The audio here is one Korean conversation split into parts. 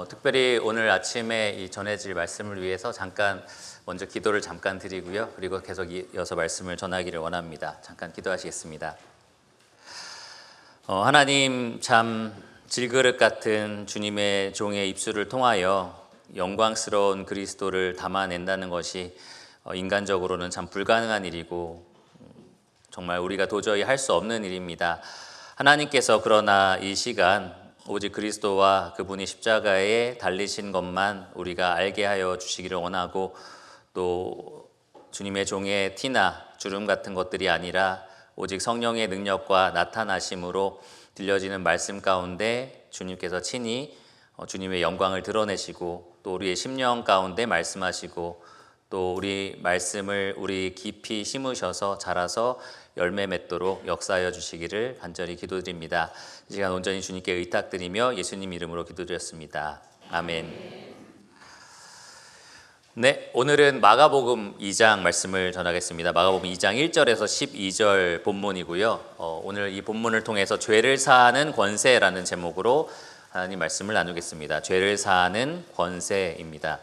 특별히 오늘 아침에 이 전해질 말씀을 위해서 먼저 기도를 잠깐 드리고요. 그리고 계속 이어서 말씀을 전하기를 원합니다. 잠깐 기도하시겠습니다. 하나님, 참 질그릇 같은 주님의 종의 입술을 통하여 영광스러운 그리스도를 담아낸다는 것이 인간적으로는 참 불가능한 일이고 정말 우리가 도저히 할 수 없는 일입니다. 하나님께서 그러나 이 시간 오직 그리스도와 그분이 십자가에 달리신 것만 우리가 알게 하여 주시기를 원하고, 또 주님의 종의 티나 주름 같은 것들이 아니라 오직 성령의 능력과 나타나심으로 들려지는 말씀 가운데 주님께서 친히 주님의 영광을 드러내시고, 또 우리의 심령 가운데 말씀하시고, 또 우리 말씀을 우리 깊이 심으셔서 자라서 열매 맺도록 역사하여 주시기를 간절히 기도드립니다. 이 시간 온전히 주님께 의탁드리며 예수님 이름으로 기도드렸습니다. 아멘. 네, 오늘은 마가복음 2장 말씀을 전하겠습니다. 마가복음 2장 1절에서 12절 본문이고요. 오늘 이 본문을 통해서 죄를 사하는 권세라는 제목으로 하나님 말씀을 나누겠습니다. 죄를 사하는 권세입니다.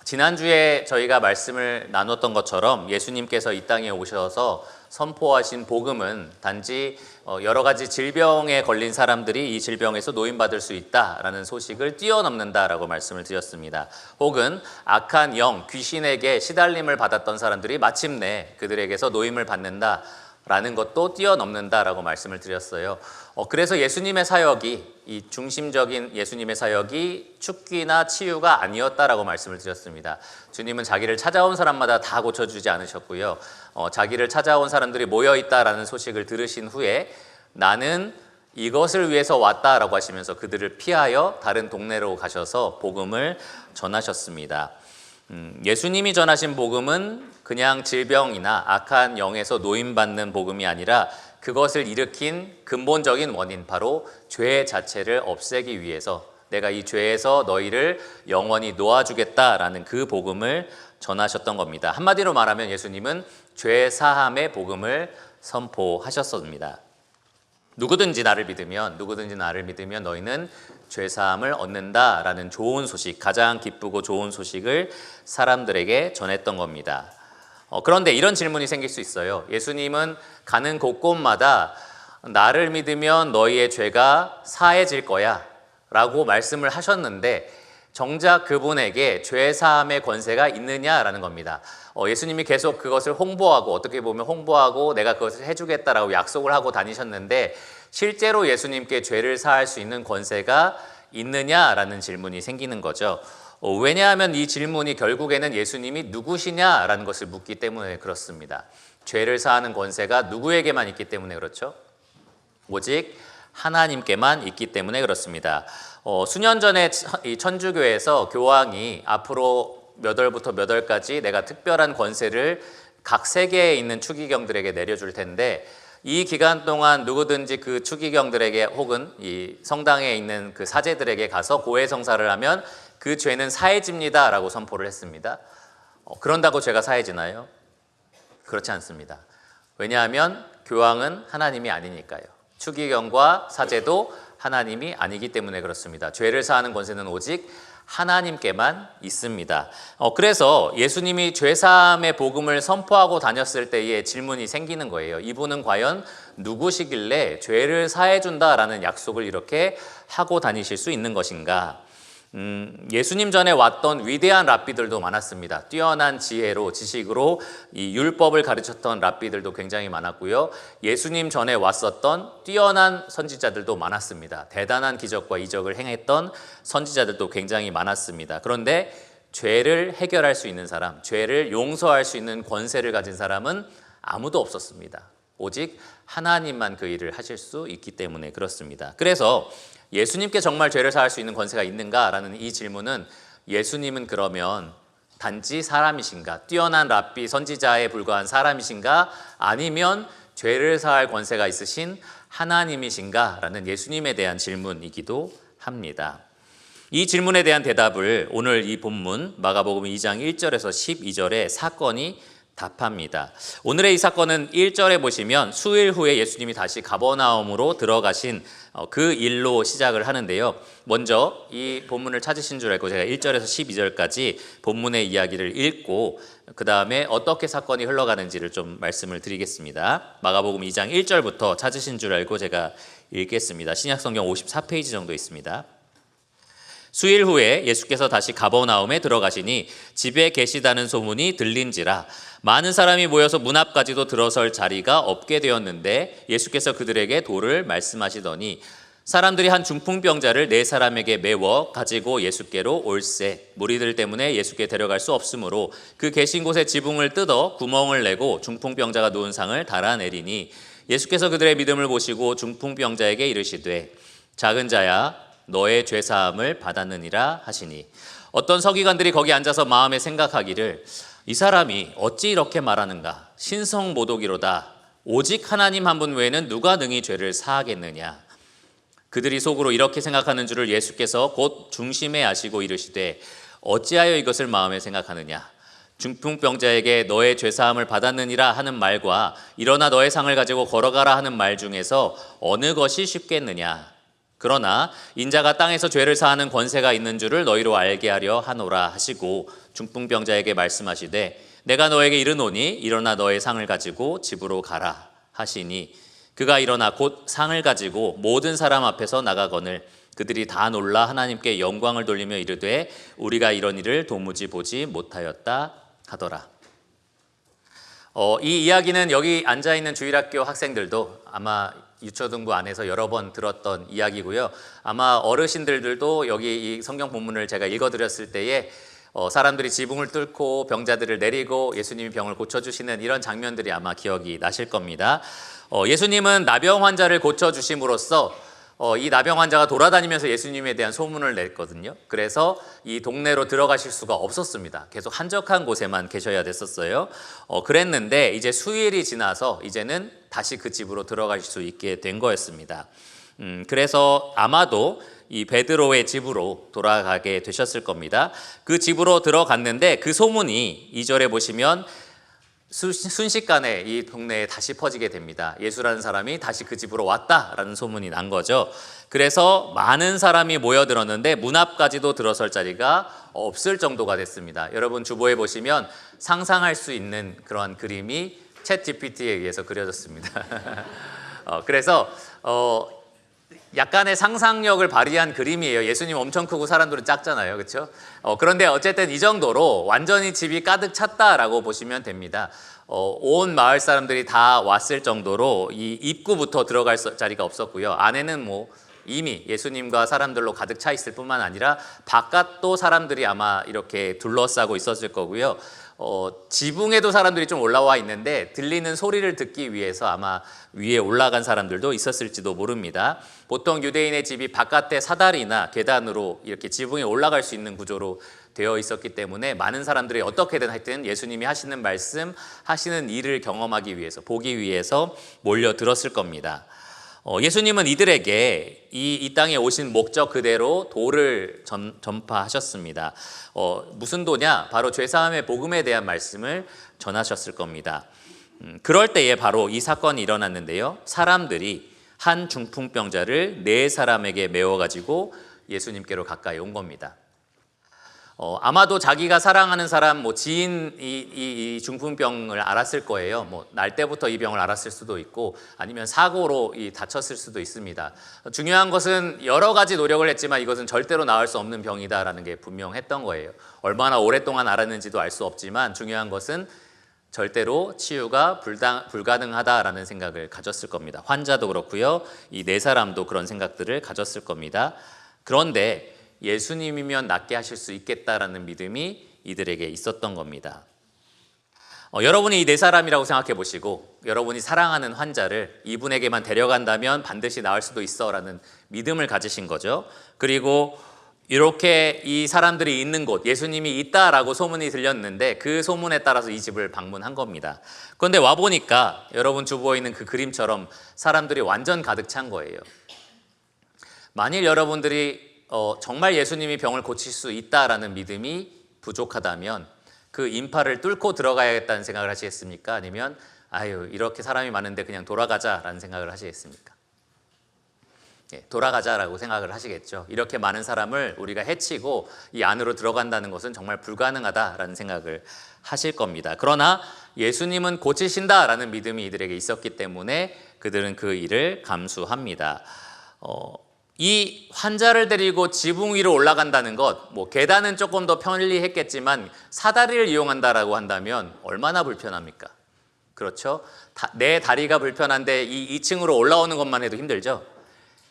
지난주에 저희가 말씀을 나눴던 것처럼 예수님께서 이 땅에 오셔서 선포하신 복음은 단지 여러 가지 질병에 걸린 사람들이 이 질병에서 노임받을 수 있다라는 소식을 뛰어넘는다라고 말씀을 드렸습니다. 혹은 악한 영, 귀신에게 시달림을 받았던 사람들이 마침내 그들에게서 노임을 받는다라는 것도 뛰어넘는다라고 말씀을 드렸어요. 그래서 예수님의 사역이, 이 중심적인 예수님의 사역이 축기나 치유가 아니었다라고 말씀을 드렸습니다. 주님은 자기를 찾아온 사람마다 다 고쳐주지 않으셨고요. 자기를 찾아온 사람들이 모여있다라는 소식을 들으신 후에 나는 이것을 위해서 왔다라고 하시면서 그들을 피하여 다른 동네로 가셔서 복음을 전하셨습니다. 예수님이 전하신 복음은 그냥 질병이나 악한 영에서 노임받는 복음이 아니라 그것을 일으킨 근본적인 원인, 바로 죄 자체를 없애기 위해서 내가 이 죄에서 너희를 영원히 놓아주겠다라는 그 복음을 전하셨던 겁니다. 한마디로 말하면 예수님은 죄 사함의 복음을 선포하셨습니다. 누구든지 나를 믿으면 너희는 죄 사함을 얻는다라는 좋은 소식, 가장 기쁘고 좋은 소식을 사람들에게 전했던 겁니다. 그런데 이런 질문이 생길 수 있어요. 예수님은 가는 곳곳마다 나를 믿으면 너희의 죄가 사해질 거야 라고 말씀을 하셨는데, 정작 그분에게 죄 사함의 권세가 있느냐라는 겁니다. 예수님이 계속 그것을 어떻게 보면 홍보하고 내가 그것을 해주겠다라고 약속을 하고 다니셨는데, 실제로 예수님께 죄를 사할 수 있는 권세가 있느냐라는 질문이 생기는 거죠. 왜냐하면 이 질문이 결국에는 예수님이 누구시냐라는 것을 묻기 때문에 그렇습니다. 죄를 사하는 권세가 누구에게만 있기 때문에 그렇죠? 오직 하나님께만 있기 때문에 그렇습니다. 수년 전에 이 천주교에서 교황이 앞으로 몇 월부터 몇 월까지 내가 특별한 권세를 각 세계에 있는 추기경들에게 내려줄 텐데, 이 기간 동안 누구든지 그 추기경들에게 혹은 이 성당에 있는 그 사제들에게 가서 고해성사를 하면 그 죄는 사해집니다 라고 선포를 했습니다. 그런다고 죄가 사해지나요? 그렇지 않습니다. 왜냐하면 교황은 하나님이 아니니까요. 추기경과 사제도 하나님이 아니기 때문에 그렇습니다. 죄를 사하는 권세는 오직 하나님께만 있습니다. 그래서 예수님이 죄사함의 복음을 선포하고 다녔을 때에 질문이 생기는 거예요. 이분은 과연 누구시길래 죄를 사해준다라는 약속을 이렇게 하고 다니실 수 있는 것인가? 예수님 전에 왔던 위대한 랍비들도 많았습니다. 뛰어난 지혜로, 지식으로 이 율법을 가르쳤던 랍비들도 굉장히 많았고요. 예수님 전에 왔었던 뛰어난 선지자들도 많았습니다. 대단한 기적과 이적을 행했던 선지자들도 굉장히 많았습니다. 그런데 죄를 해결할 수 있는 사람, 죄를 용서할 수 있는 권세를 가진 사람은 아무도 없었습니다. 오직 하나님만 그 일을 하실 수 있기 때문에 그렇습니다. 그래서 예수님께 정말 죄를 사할 수 있는 권세가 있는가라는 이 질문은, 예수님은 그러면 단지 사람이신가, 뛰어난 랍비 선지자에 불과한 사람이신가, 아니면 죄를 사할 권세가 있으신 하나님이신가라는 예수님에 대한 질문이기도 합니다. 이 질문에 대한 대답을 오늘 이 본문 마가복음 2장 1절에서 12절에 사건이 답합니다. 오늘의 이 사건은 1절에 보시면 수일 후에 예수님이 다시 가버나움으로 들어가신 그 일로 시작을 하는데요. 먼저 이 본문을 찾으신 줄 알고 제가 1절에서 12절까지 본문의 이야기를 읽고 그 다음에 어떻게 사건이 흘러가는지를 좀 말씀을 드리겠습니다. 마가복음 2장 1절부터 찾으신 줄 알고 제가 읽겠습니다. 신약성경 54페이지 정도 있습니다. 수일 후에 예수께서 다시 가버나움에 들어가시니 집에 계시다는 소문이 들린지라 많은 사람이 모여서 문 앞까지도 들어설 자리가 없게 되었는데 예수께서 그들에게 도를 말씀하시더니 사람들이 한 중풍병자를 네 사람에게 메워 가지고 예수께로 올세 무리들 때문에 예수께 데려갈 수 없으므로 그 계신 곳에 지붕을 뜯어 구멍을 내고 중풍병자가 누운 상을 달아내리니 예수께서 그들의 믿음을 보시고 중풍병자에게 이르시되 작은 자야 너의 죄사함을 받았느니라 하시니 어떤 서기관들이 거기 앉아서 마음에 생각하기를 이 사람이 어찌 이렇게 말하는가 신성모독이로다 오직 하나님 한 분 외에는 누가 능히 죄를 사하겠느냐 그들이 속으로 이렇게 생각하는 줄을 예수께서 곧 중심에 아시고 이르시되 어찌하여 이것을 마음에 생각하느냐 중풍병자에게 너의 죄사함을 받았느니라 하는 말과 일어나 너의 상을 가지고 걸어가라 하는 말 중에서 어느 것이 쉽겠느냐 그러나 인자가 땅에서 죄를 사하는 권세가 있는 줄을 너희로 알게 하려 하노라 하시고 중풍병자에게 말씀하시되 내가 너에게 이르노니 일어나 너의 상을 가지고 집으로 가라 하시니 그가 일어나 곧 상을 가지고 모든 사람 앞에서 나가거늘 그들이 다 놀라 하나님께 영광을 돌리며 이르되 우리가 이런 일을 도무지 보지 못하였다 하더라. 이 이야기는 여기 앉아있는 주일학교 학생들도 아마 유초등부 안에서 여러 번 들었던 이야기고요. 아마 어르신들도 여기 이 성경 본문을 제가 읽어드렸을 때에 사람들이 지붕을 뚫고 병자들을 내리고 예수님이 병을 고쳐주시는 이런 장면들이 아마 기억이 나실 겁니다. 예수님은 나병 환자를 고쳐주심으로써 이 나병 환자가 돌아다니면서 예수님에 대한 소문을 냈거든요. 그래서 이 동네로 들어가실 수가 없었습니다. 계속 한적한 곳에만 계셔야 됐었어요. 그랬는데 이제 수일이 지나서 이제는 다시 그 집으로 들어가실 수 있게 된 거였습니다. 그래서 아마도 이 베드로의 집으로 돌아가게 되셨을 겁니다. 그 집으로 들어갔는데 그 소문이 2절에 보시면 순식간에 이 동네에 다시 퍼지게 됩니다. 예수라는 사람이 다시 그 집으로 왔다라는 소문이 난 거죠. 그래서 많은 사람이 모여들었는데 문 앞까지도 들어설 자리가 없을 정도가 됐습니다. 여러분 주보에 보시면 상상할 수 있는 그런 그림이 챗 GPT에 의해서 그려졌습니다. 그래서 약간의 상상력을 발휘한 그림이에요. 예수님 엄청 크고 사람들은 작잖아요. 그렇죠? 그런데 어쨌든 이 정도로 완전히 집이 가득 찼다라고 보시면 됩니다. 온 마을 사람들이 다 왔을 정도로 이 입구부터 들어갈 자리가 없었고요. 안에는 뭐 이미 예수님과 사람들로 가득 차 있을 뿐만 아니라 바깥도 사람들이 아마 이렇게 둘러싸고 있었을 거고요. 지붕에도 사람들이 좀 올라와 있는데 들리는 소리를 듣기 위해서 아마 위에 올라간 사람들도 있었을지도 모릅니다. 보통 유대인의 집이 바깥에 사다리나 계단으로 이렇게 지붕에 올라갈 수 있는 구조로 되어 있었기 때문에 많은 사람들이 어떻게든 하여튼 예수님이 하시는 말씀, 하시는 일을 경험하기 위해서, 보기 위해서 몰려들었을 겁니다. 예수님은 이들에게 이 땅에 오신 목적 그대로 도를 전파하셨습니다. 무슨 도냐? 바로 죄사함의 복음에 대한 말씀을 전하셨을 겁니다. 그럴 때에 바로 이 사건이 일어났는데요. 사람들이 한 중풍병자를 네 사람에게 메워가지고 예수님께로 가까이 온 겁니다. 아마도 자기가 사랑하는 사람, 지인이 이 중풍병을 알았을 거예요. 날 때부터 이 병을 알았을 수도 있고, 아니면 사고로 다쳤을 수도 있습니다. 중요한 것은 여러 가지 노력을 했지만 이것은 절대로 나을 수 없는 병이다라는 게 분명했던 거예요. 얼마나 오랫동안 알았는지도 알 수 없지만 중요한 것은 절대로 치유가 불가능하다라는 생각을 가졌을 겁니다. 환자도 그렇고요. 이 네 사람도 그런 생각들을 가졌을 겁니다. 그런데 예수님이면 낫게 하실 수 있겠다라는 믿음이 이들에게 있었던 겁니다. 여러분이 이 네 사람이라고 생각해 보시고 여러분이 사랑하는 환자를 이분에게만 데려간다면 반드시 나을 수도 있어라는 믿음을 가지신 거죠. 그리고 이렇게 이 사람들이 있는 곳, 예수님이 있다라고 소문이 들렸는데 그 소문에 따라서 이 집을 방문한 겁니다. 그런데 와보니까 여러분 주보에 있는 그 그림처럼 사람들이 완전 가득 찬 거예요. 만일 여러분들이 정말 예수님이 병을 고칠 수 있다라는 믿음이 부족하다면 그 인파를 뚫고 들어가야겠다는 생각을 하시겠습니까? 아니면 아유 이렇게 사람이 많은데 그냥 돌아가자라는 생각을 하시겠습니까? 예, 돌아가자라고 생각을 하시겠죠. 이렇게 많은 사람을 우리가 해치고 이 안으로 들어간다는 것은 정말 불가능하다라는 생각을 하실 겁니다. 그러나 예수님은 고치신다라는 믿음이 이들에게 있었기 때문에 그들은 그 일을 감수합니다. 이 환자를 데리고 지붕 위로 올라간다는 것, 뭐 계단은 조금 더 편리했겠지만 사다리를 이용한다라고 한다면 얼마나 불편합니까? 그렇죠? 내 다리가 불편한데 이 2층으로 올라오는 것만 해도 힘들죠.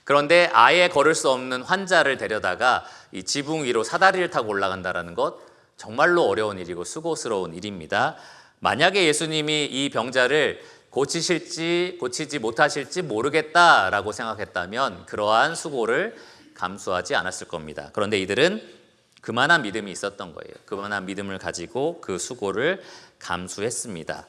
그런데 아예 걸을 수 없는 환자를 데려다가 이 지붕 위로 사다리를 타고 올라간다는 것 정말로 어려운 일이고 수고스러운 일입니다. 만약에 예수님이 이 병자를 고치실지 고치지 못하실지 모르겠다라고 생각했다면 그러한 수고를 감수하지 않았을 겁니다. 그런데 이들은 그만한 믿음이 있었던 거예요. 그만한 믿음을 가지고 그 수고를 감수했습니다.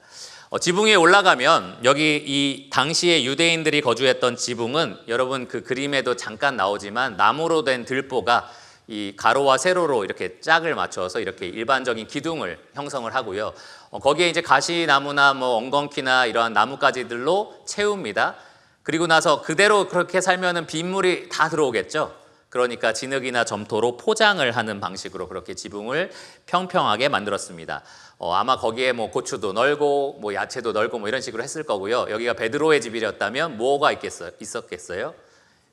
지붕 위에 올라가면 여기 이 당시에 유대인들이 거주했던 지붕은 여러분 그 그림에도 잠깐 나오지만 나무로 된 들보가 이 가로와 세로로 이렇게 짝을 맞춰서 이렇게 일반적인 기둥을 형성을 하고요. 거기에 이제 가시나무나 뭐 엉겅퀴나 이러한 나뭇가지들로 채웁니다. 그리고 나서 그대로 그렇게 살면은 빗물이 다 들어오겠죠. 그러니까 진흙이나 점토로 포장을 하는 방식으로 그렇게 지붕을 평평하게 만들었습니다. 아마 거기에 뭐 고추도 널고 뭐 야채도 널고 뭐 이런 식으로 했을 거고요. 여기가 베드로의 집이었다면 뭐가 있었겠어요?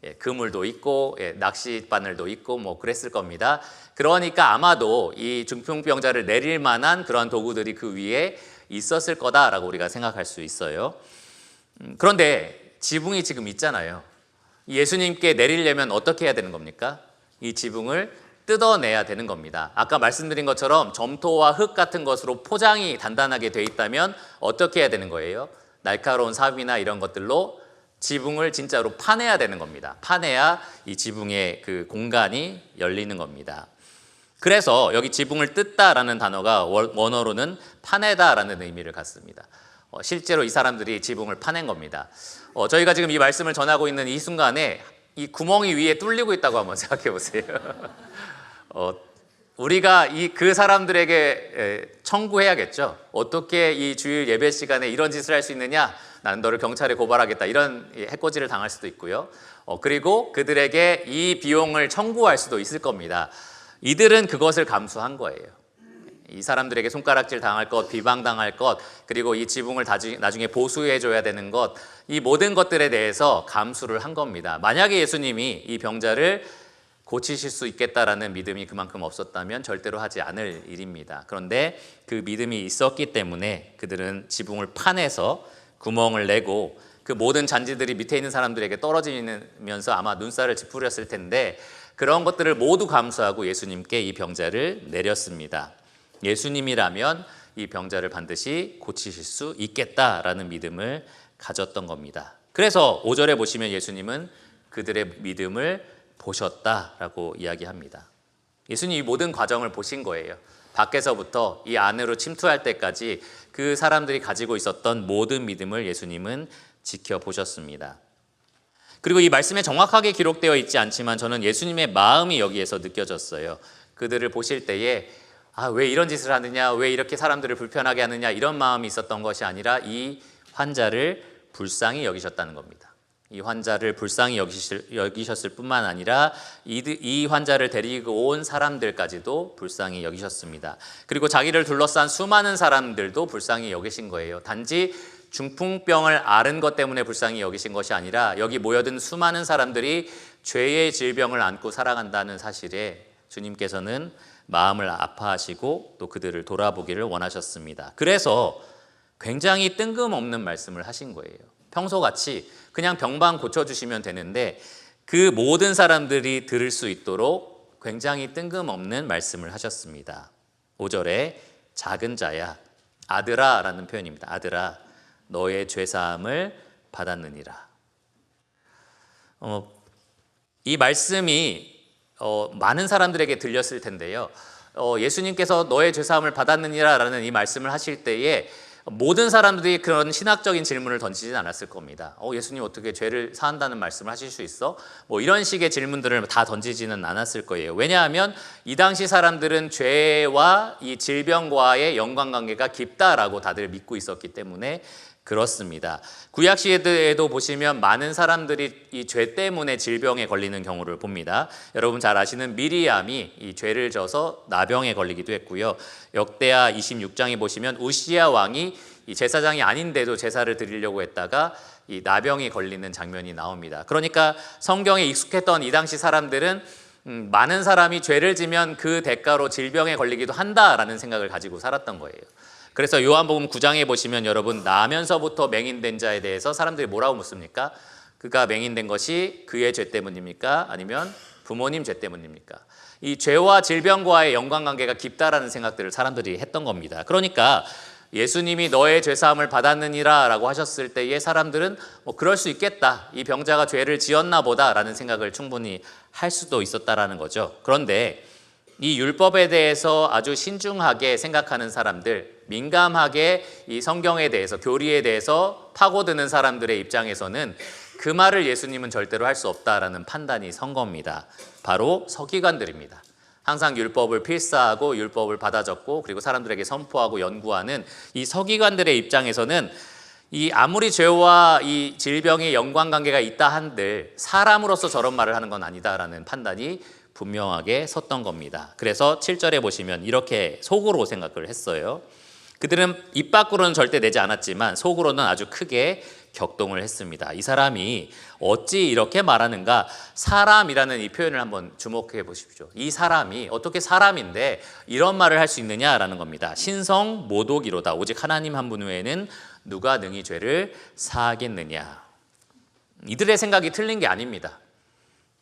예, 그물도 있고 낚싯바늘도 있고 뭐 그랬을 겁니다. 그러니까 아마도 이 중풍병자를 내릴 만한 그런 도구들이 그 위에 있었을 거다라고 우리가 생각할 수 있어요. 그런데 지붕이 지금 있잖아요. 예수님께 내리려면 어떻게 해야 되는 겁니까? 이 지붕을 뜯어내야 되는 겁니다. 아까 말씀드린 것처럼 점토와 흙 같은 것으로 포장이 단단하게 돼 있다면 어떻게 해야 되는 거예요? 날카로운 삽이나 이런 것들로 지붕을 진짜로 파내야 되는 겁니다. 파내야 이 지붕의 그 공간이 열리는 겁니다. 그래서 여기 지붕을 뜯다라는 단어가 원어로는 파내다라는 의미를 갖습니다. 실제로 이 사람들이 지붕을 파낸 겁니다. 저희가 지금 이 말씀을 전하고 있는 이 순간에 이 구멍이 위에 뚫리고 있다고 한번 생각해 보세요. 우리가 그 사람들에게 청구해야겠죠. 어떻게 이 주일 예배 시간에 이런 짓을 할 수 있느냐? 나는 너를 경찰에 고발하겠다. 이런 해코지를 당할 수도 있고요. 그리고 그들에게 이 비용을 청구할 수도 있을 겁니다. 이들은 그것을 감수한 거예요. 이 사람들에게 손가락질 당할 것, 비방당할 것, 그리고 이 지붕을 나중에 보수해 줘야 되는 것, 이 모든 것들에 대해서 감수를 한 겁니다. 만약에 예수님이 이 병자를 고치실 수 있겠다라는 믿음이 그만큼 없었다면 절대로 하지 않을 일입니다. 그런데 그 믿음이 있었기 때문에 그들은 지붕을 파내서 구멍을 내고 그 모든 잔지들이 밑에 있는 사람들에게 떨어지면서 아마 눈살을 찌푸렸을 텐데 그런 것들을 모두 감수하고 예수님께 이 병자를 내렸습니다. 예수님이라면 이 병자를 반드시 고치실 수 있겠다라는 믿음을 가졌던 겁니다. 그래서 5절에 보시면 예수님은 그들의 믿음을 보셨다라고 이야기합니다. 예수님이 모든 과정을 보신 거예요. 밖에서부터 이 안으로 침투할 때까지 그 사람들이 가지고 있었던 모든 믿음을 예수님은 지켜보셨습니다. 그리고 이 말씀에 정확하게 기록되어 있지 않지만 저는 예수님의 마음이 여기에서 느껴졌어요. 그들을 보실 때에 왜 이런 짓을 하느냐, 왜 이렇게 사람들을 불편하게 하느냐 이런 마음이 있었던 것이 아니라 이 환자를 불쌍히 여기셨다는 겁니다. 이 환자를 불쌍히 여기셨을 뿐만 아니라 이 환자를 데리고 온 사람들까지도 불쌍히 여기셨습니다. 그리고 자기를 둘러싼 수많은 사람들도 불쌍히 여기신 거예요. 단지 중풍병을 앓은 것 때문에 불쌍히 여기신 것이 아니라 여기 모여든 수많은 사람들이 죄의 질병을 안고 살아간다는 사실에 주님께서는 마음을 아파하시고 또 그들을 돌아보기를 원하셨습니다. 그래서 굉장히 뜬금없는 말씀을 하신 거예요. 평소같이 그냥 병만 고쳐주시면 되는데 그 모든 사람들이 들을 수 있도록 굉장히 뜬금없는 말씀을 하셨습니다. 5절에 작은 자야, 아들아 라는 표현입니다. 아들아, 너의 죄사함을 받았느니라. 이 말씀이 많은 사람들에게 들렸을 텐데요. 예수님께서 너의 죄사함을 받았느니라 라는 이 말씀을 하실 때에 모든 사람들이 그런 신학적인 질문을 던지진 않았을 겁니다. 예수님 어떻게 죄를 사한다는 말씀을 하실 수 있어? 뭐 이런 식의 질문들을 다 던지지는 않았을 거예요. 왜냐하면 이 당시 사람들은 죄와 이 질병과의 연관관계가 깊다라고 다들 믿고 있었기 때문에 그렇습니다. 구약 시대에도 보시면 많은 사람들이 이 죄 때문에 질병에 걸리는 경우를 봅니다. 여러분 잘 아시는 미리암이 이 죄를 져서 나병에 걸리기도 했고요. 역대하 26장에 보시면 우시야 왕이 이 제사장이 아닌데도 제사를 드리려고 했다가 이 나병이 걸리는 장면이 나옵니다. 그러니까 성경에 익숙했던 이 당시 사람들은 많은 사람이 죄를 지면 그 대가로 질병에 걸리기도 한다라는 생각을 가지고 살았던 거예요. 그래서 요한복음 9장에 보시면 여러분 나면서부터 맹인된 자에 대해서 사람들이 뭐라고 묻습니까? 그가 맹인된 것이 그의 죄 때문입니까? 아니면 부모님 죄 때문입니까? 이 죄와 질병과의 연관관계가 깊다라는 생각들을 사람들이 했던 겁니다. 그러니까 예수님이 너의 죄사함을 받았느니라 라고 하셨을 때의 사람들은 그럴 수 있겠다. 이 병자가 죄를 지었나 보다라는 생각을 충분히 할 수도 있었다라는 거죠. 그런데 이 율법에 대해서 아주 신중하게 생각하는 사람들, 민감하게 이 성경에 대해서, 교리에 대해서 파고드는 사람들의 입장에서는 그 말을 예수님은 절대로 할 수 없다라는 판단이 선 겁니다. 바로 서기관들입니다. 항상 율법을 필사하고 율법을 받아 적고 그리고 사람들에게 선포하고 연구하는 이 서기관들의 입장에서는 이 아무리 죄와 이 질병의 연관관계가 있다 한들 사람으로서 저런 말을 하는 건 아니다라는 판단이 분명하게 섰던 겁니다. 그래서 7절에 보시면 이렇게 속으로 생각을 했어요. 그들은 입 밖으로는 절대 내지 않았지만 속으로는 아주 크게 격동을 했습니다. 이 사람이 어찌 이렇게 말하는가? 사람이라는 이 표현을 한번 주목해 보십시오. 이 사람이 어떻게 사람인데 이런 말을 할 수 있느냐라는 겁니다. 신성 모독이로다. 오직 하나님 한 분 외에는 누가 능히 죄를 사하겠느냐. 이들의 생각이 틀린 게 아닙니다.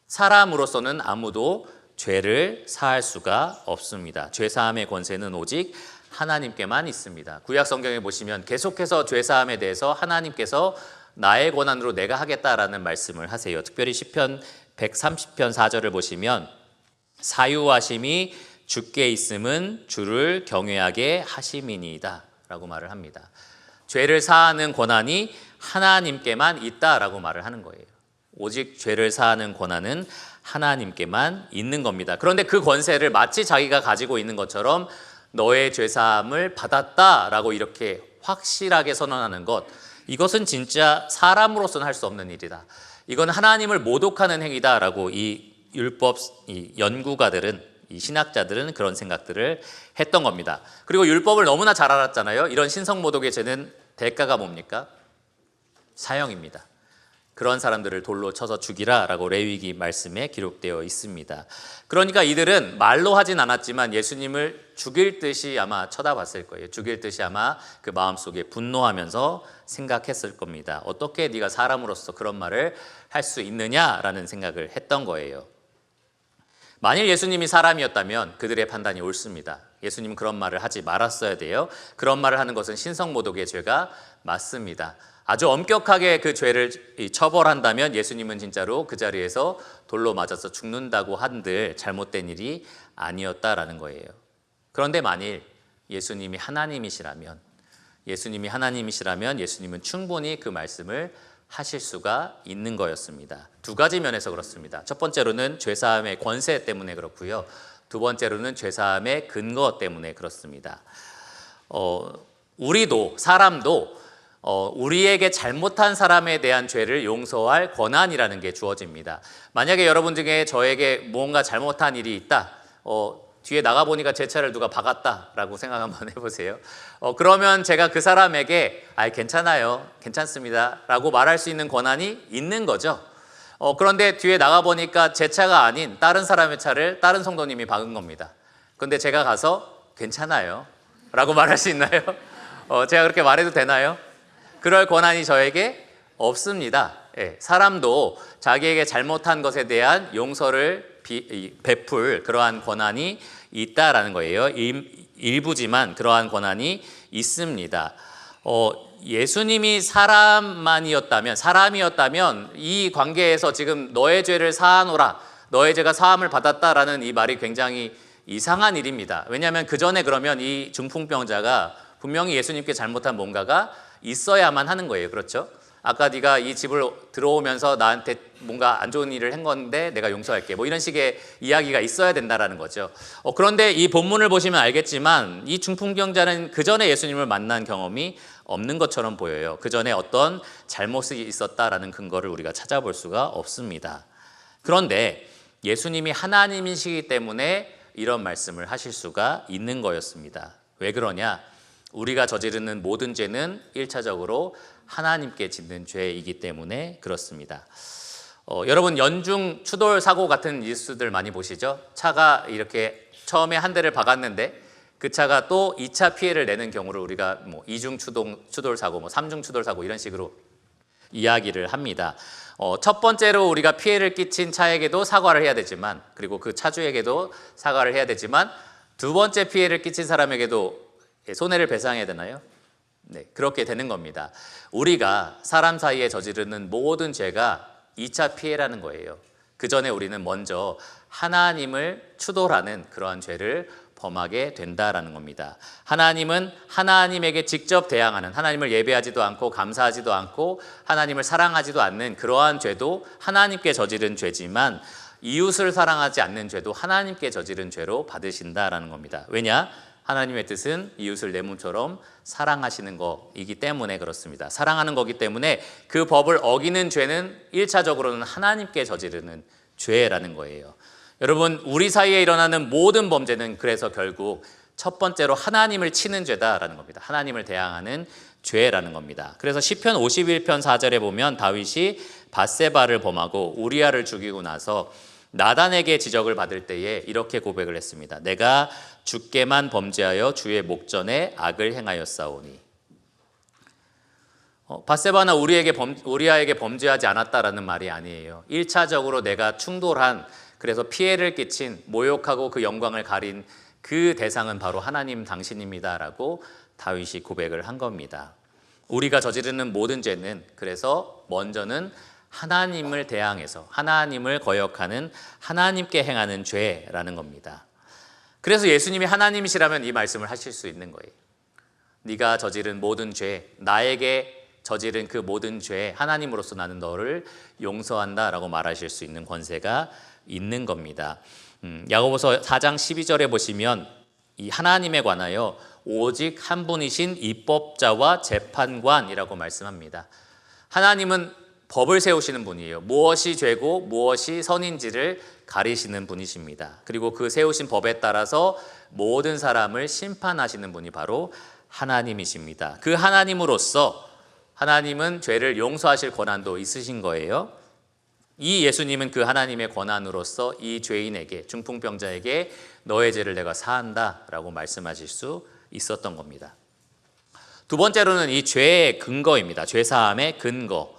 사람으로서는 아무도 죄를 사할 수가 없습니다. 죄사함의 권세는 오직 하나님께만 있습니다. 구약 성경에 보시면 계속해서 죄사함에 대해서 하나님께서 나의 권한으로 내가 하겠다라는 말씀을 하세요. 특별히 시편 130편 4절을 보시면 사유하심이 주께 있음은 주를 경외하게 하심이니이다 라고 말을 합니다. 죄를 사하는 권한이 하나님께만 있다라고 말을 하는 거예요. 오직 죄를 사하는 권한은 하나님께만 있는 겁니다. 그런데 그 권세를 마치 자기가 가지고 있는 것처럼 너의 죄사함을 받았다라고 이렇게 확실하게 선언하는 것, 이것은 진짜 사람으로서는 할 수 없는 일이다. 이건 하나님을 모독하는 행위다라고 이 율법 이 연구가들은, 이 신학자들은 그런 생각들을 했던 겁니다. 그리고 율법을 너무나 잘 알았잖아요. 이런 신성모독의 죄는 대가가 뭡니까? 사형입니다. 그런 사람들을 돌로 쳐서 죽이라라고 레위기 말씀에 기록되어 있습니다. 그러니까 이들은 말로 하진 않았지만 예수님을 죽일 듯이 아마 쳐다봤을 거예요. 죽일 듯이 아마 그 마음속에 분노하면서 생각했을 겁니다. 어떻게 네가 사람으로서 그런 말을 할 수 있느냐라는 생각을 했던 거예요. 만일 예수님이 사람이었다면 그들의 판단이 옳습니다. 예수님은 그런 말을 하지 말았어야 돼요. 그런 말을 하는 것은 신성모독의 죄가 맞습니다. 아주 엄격하게 그 죄를 처벌한다면 예수님은 진짜로 그 자리에서 돌로 맞아서 죽는다고 한들 잘못된 일이 아니었다라는 거예요. 그런데 만일 예수님이 하나님이시라면 예수님은 충분히 그 말씀을 하실 수가 있는 거였습니다. 두 가지 면에서 그렇습니다. 첫 번째로는 죄사함의 권세 때문에 그렇고요. 두 번째로는 죄사함의 근거 때문에 그렇습니다. 우리도 사람도 우리에게 잘못한 사람에 대한 죄를 용서할 권한이라는 게 주어집니다. 만약에 여러분 중에 저에게 무언가 잘못한 일이 있다, 뒤에 나가보니까 제 차를 누가 박았다라고 생각 한번 해보세요. 그러면 제가 그 사람에게 괜찮아요, 괜찮습니다 라고 말할 수 있는 권한이 있는 거죠. 그런데 뒤에 나가보니까 제 차가 아닌 다른 사람의 차를 다른 성도님이 박은 겁니다. 그런데 제가 가서 괜찮아요 라고 말할 수 있나요? 제가 그렇게 말해도 되나요? 그럴 권한이 저에게 없습니다. 사람도 자기에게 잘못한 것에 대한 용서를 베풀 그러한 권한이 있다라는 거예요. 일부지만 그러한 권한이 있습니다. 예수님이 사람이었다면 이 관계에서 지금 너의 죄를 사하노라, 너의 죄가 사함을 받았다라는 이 말이 굉장히 이상한 일입니다. 왜냐하면 그 전에 그러면 이 중풍병자가 분명히 예수님께 잘못한 뭔가가 있어야만 하는 거예요. 그렇죠? 아까 네가 이 집을 들어오면서 나한테 뭔가 안 좋은 일을 한 건데 내가 용서할게. 뭐 이런 식의 이야기가 있어야 된다라는 거죠. 그런데 이 본문을 보시면 알겠지만 이 중풍병자는 그 전에 예수님을 만난 경험이 없는 것처럼 보여요. 그 전에 어떤 잘못이 있었다라는 근거를 우리가 찾아볼 수가 없습니다. 그런데 예수님이 하나님이시기 때문에 이런 말씀을 하실 수가 있는 거였습니다. 왜 그러냐? 우리가 저지르는 모든 죄는 1차적으로 하나님께 짓는 죄이기 때문에 그렇습니다. 여러분 연중 추돌 사고 같은 뉴스들 많이 보시죠? 차가 이렇게 처음에 한 대를 박았는데 그 차가 또 2차 피해를 내는 경우를 우리가 뭐 2중 추돌 사고, 뭐 3중 추돌 사고 이런 식으로 이야기를 합니다. 첫 번째로 우리가 피해를 끼친 차에게도 사과를 해야 되지만, 그리고 그 차주에게도 사과를 해야 되지만, 두 번째 피해를 끼친 사람에게도 손해를 배상해야 되나요? 네, 그렇게 되는 겁니다. 우리가 사람 사이에 저지르는 모든 죄가 2차 피해라는 거예요. 그 전에 우리는 먼저 하나님을 추돌하는 그러한 죄를 범하게 된다라는 겁니다. 하나님은 하나님에게 직접 대항하는, 하나님을 예배하지도 않고 감사하지도 않고 하나님을 사랑하지도 않는 그러한 죄도 하나님께 저지른 죄지만, 이웃을 사랑하지 않는 죄도 하나님께 저지른 죄로 받으신다라는 겁니다. 왜냐? 하나님의 뜻은 이웃을 내 몸처럼 사랑하시는 거이기 때문에 그렇습니다. 사랑하는 거기 때문에 그 법을 어기는 죄는 1차적으로는 하나님께 저지르는 죄라는 거예요. 여러분, 우리 사이에 일어나는 모든 범죄는 그래서 결국 첫 번째로 하나님을 치는 죄다라는 겁니다. 하나님을 대항하는 죄라는 겁니다. 그래서 시편 51편 4절에 보면 다윗이 밧세바를 범하고 우리아를 죽이고 나서 나단에게 지적을 받을 때에 이렇게 고백을 했습니다. 내가 주께만 범죄하여 주의 목전에 악을 행하였사오니. 밧세바나 우리아에게 범죄하지 않았다라는 말이 아니에요. 1차적으로 내가 충돌한, 그래서 피해를 끼친, 모욕하고 그 영광을 가린 그 대상은 바로 하나님 당신입니다라고 다윗이 고백을 한 겁니다. 우리가 저지르는 모든 죄는 그래서 먼저는 하나님을 대항해서 하나님을 거역하는, 하나님께 행하는 죄라는 겁니다. 그래서 예수님이 하나님이시라면 이 말씀을 하실 수 있는 거예요. 네가 저지른 모든 죄, 나에게 저지른 그 모든 죄, 하나님으로서 나는 너를 용서한다라고 말하실 수 있는 권세가 있는 겁니다. 야고보서 4장 12절에 보시면 이 하나님에 관하여 오직 한 분이신 입법자와 재판관이라고 말씀합니다. 하나님은 법을 세우시는 분이에요. 무엇이 죄고 무엇이 선인지를 가리시는 분이십니다. 그리고 그 세우신 법에 따라서 모든 사람을 심판하시는 분이 바로 하나님이십니다. 그 하나님으로서 하나님은 죄를 용서하실 권한도 있으신 거예요. 이 예수님은 그 하나님의 권한으로서 이 죄인에게, 중풍병자에게 너의 죄를 내가 사한다라고 말씀하실 수 있었던 겁니다. 두 번째로는 이 죄의 근거입니다. 죄사함의 근거.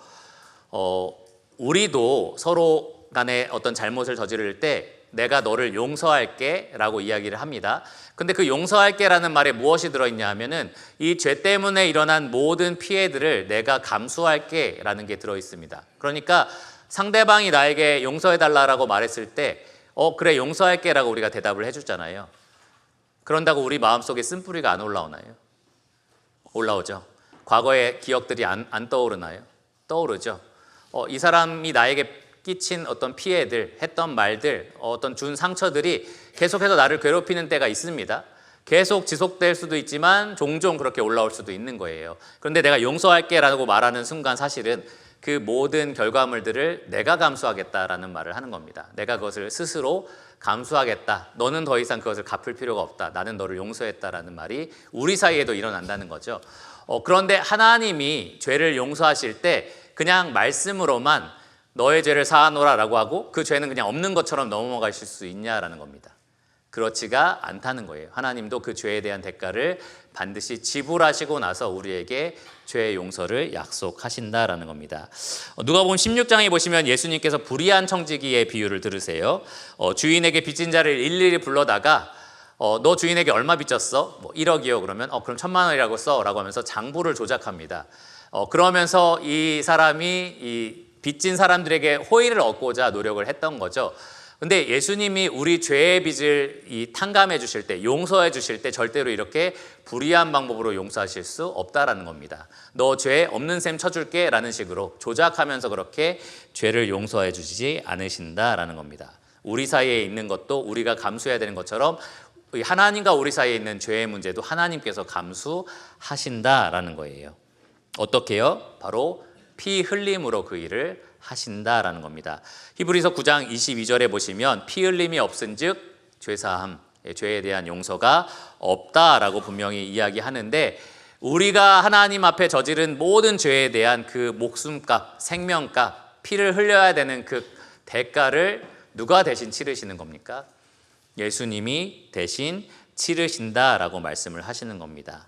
우리도 서로 간에 어떤 잘못을 저지를 때 내가 너를 용서할게 라고 이야기를 합니다. 근데 그 용서할게 라는 말에 무엇이 들어있냐 하면은 이 죄 때문에 일어난 모든 피해들을 내가 감수할게 라는 게 들어있습니다. 그러니까 상대방이 나에게 용서해달라고 말했을 때 그래 용서할게 라고 우리가 대답을 해주잖아요. 그런다고 우리 마음속에 쓴뿌리가 안 올라오나요? 올라오죠. 과거의 기억들이 안 떠오르나요? 떠오르죠. 이 사람이 나에게 끼친 어떤 피해들, 했던 말들, 어떤 준 상처들이 계속해서 나를 괴롭히는 때가 있습니다. 계속 지속될 수도 있지만 종종 그렇게 올라올 수도 있는 거예요. 그런데 내가 용서할게 라고 말하는 순간 사실은 그 모든 결과물들을 내가 감수하겠다라는 말을 하는 겁니다. 내가 그것을 스스로 감수하겠다. 너는 더 이상 그것을 갚을 필요가 없다. 나는 너를 용서했다라는 말이 우리 사이에도 일어난다는 거죠. 그런데 하나님이 죄를 용서하실 때 그냥 말씀으로만 너의 죄를 사하노라 라고 하고 그 죄는 그냥 없는 것처럼 넘어가실 수 있냐라는 겁니다. 그렇지가 않다는 거예요. 하나님도 그 죄에 대한 대가를 반드시 지불하시고 나서 우리에게 죄의 용서를 약속하신다라는 겁니다. 누가복음 16장에 보시면 예수님께서 불의한 청지기의 비유를 들으세요. 주인에게 빚진 자를 일일이 불러다가 너 주인에게 얼마 빚졌어? 1억이요. 그러면 그럼 1,000만 원이라고 써 라고 하면서 장부를 조작합니다. 그러면서 이 사람이 이 빚진 사람들에게 호의를 얻고자 노력을 했던 거죠. 근데 예수님이 우리 죄의 빚을 탕감해 주실 때, 용서해 주실 때 절대로 이렇게 불의한 방법으로 용서하실 수 없다라는 겁니다. 너 죄 없는 셈 쳐줄게 라는 식으로 조작하면서 그렇게 죄를 용서해 주시지 않으신다라는 겁니다. 우리 사이에 있는 것도 우리가 감수해야 되는 것처럼 하나님과 우리 사이에 있는 죄의 문제도 하나님께서 감수하신다라는 거예요. 어떻게요? 바로 피 흘림으로 그 일을 하신다라는 겁니다. 히브리서 9장 22절에 보시면 피 흘림이 없은즉 죄사함, 죄에 대한 용서가 없다라고 분명히 이야기하는데, 우리가 하나님 앞에 저지른 모든 죄에 대한 그 목숨값, 생명값, 피를 흘려야 되는 그 대가를 누가 대신 치르시는 겁니까? 예수님이 대신 치르신다라고 말씀을 하시는 겁니다.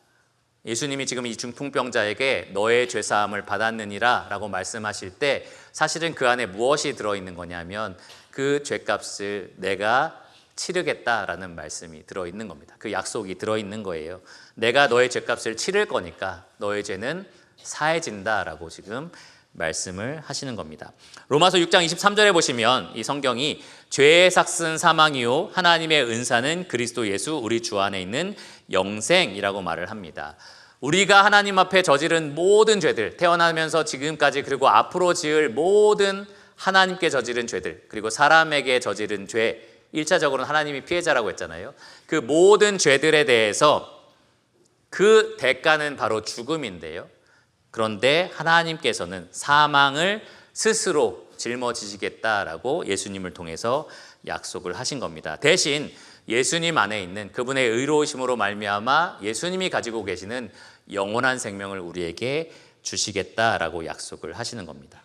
예수님이 지금 이 중풍병자에게 너의 죄사함을 받았느니라 라고 말씀하실 때 사실은 그 안에 무엇이 들어있는 거냐면 그 죄값을 내가 치르겠다라는 말씀이 들어있는 겁니다. 그 약속이 들어있는 거예요. 내가 너의 죄값을 치를 거니까 너의 죄는 사해진다라고 지금 말씀을 하시는 겁니다. 로마서 6장 23절에 보시면 이 성경이 죄의 삭은 사망이요 하나님의 은사는 그리스도 예수 우리 주 안에 있는 영생이라고 말을 합니다. 우리가 하나님 앞에 저지른 모든 죄들, 태어나면서 지금까지 그리고 앞으로 지을 모든 하나님께 저지른 죄들, 그리고 사람에게 저지른 죄, 1차적으로는 하나님이 피해자라고 했잖아요. 그 모든 죄들에 대해서 그 대가는 바로 죽음인데요. 그런데 하나님께서는 사망을 스스로 짊어지시겠다라고 예수님을 통해서 약속을 하신 겁니다. 대신 예수님 안에 있는 그분의 의로우심으로 말미암아 예수님이 가지고 계시는 영원한 생명을 우리에게 주시겠다라고 약속을 하시는 겁니다.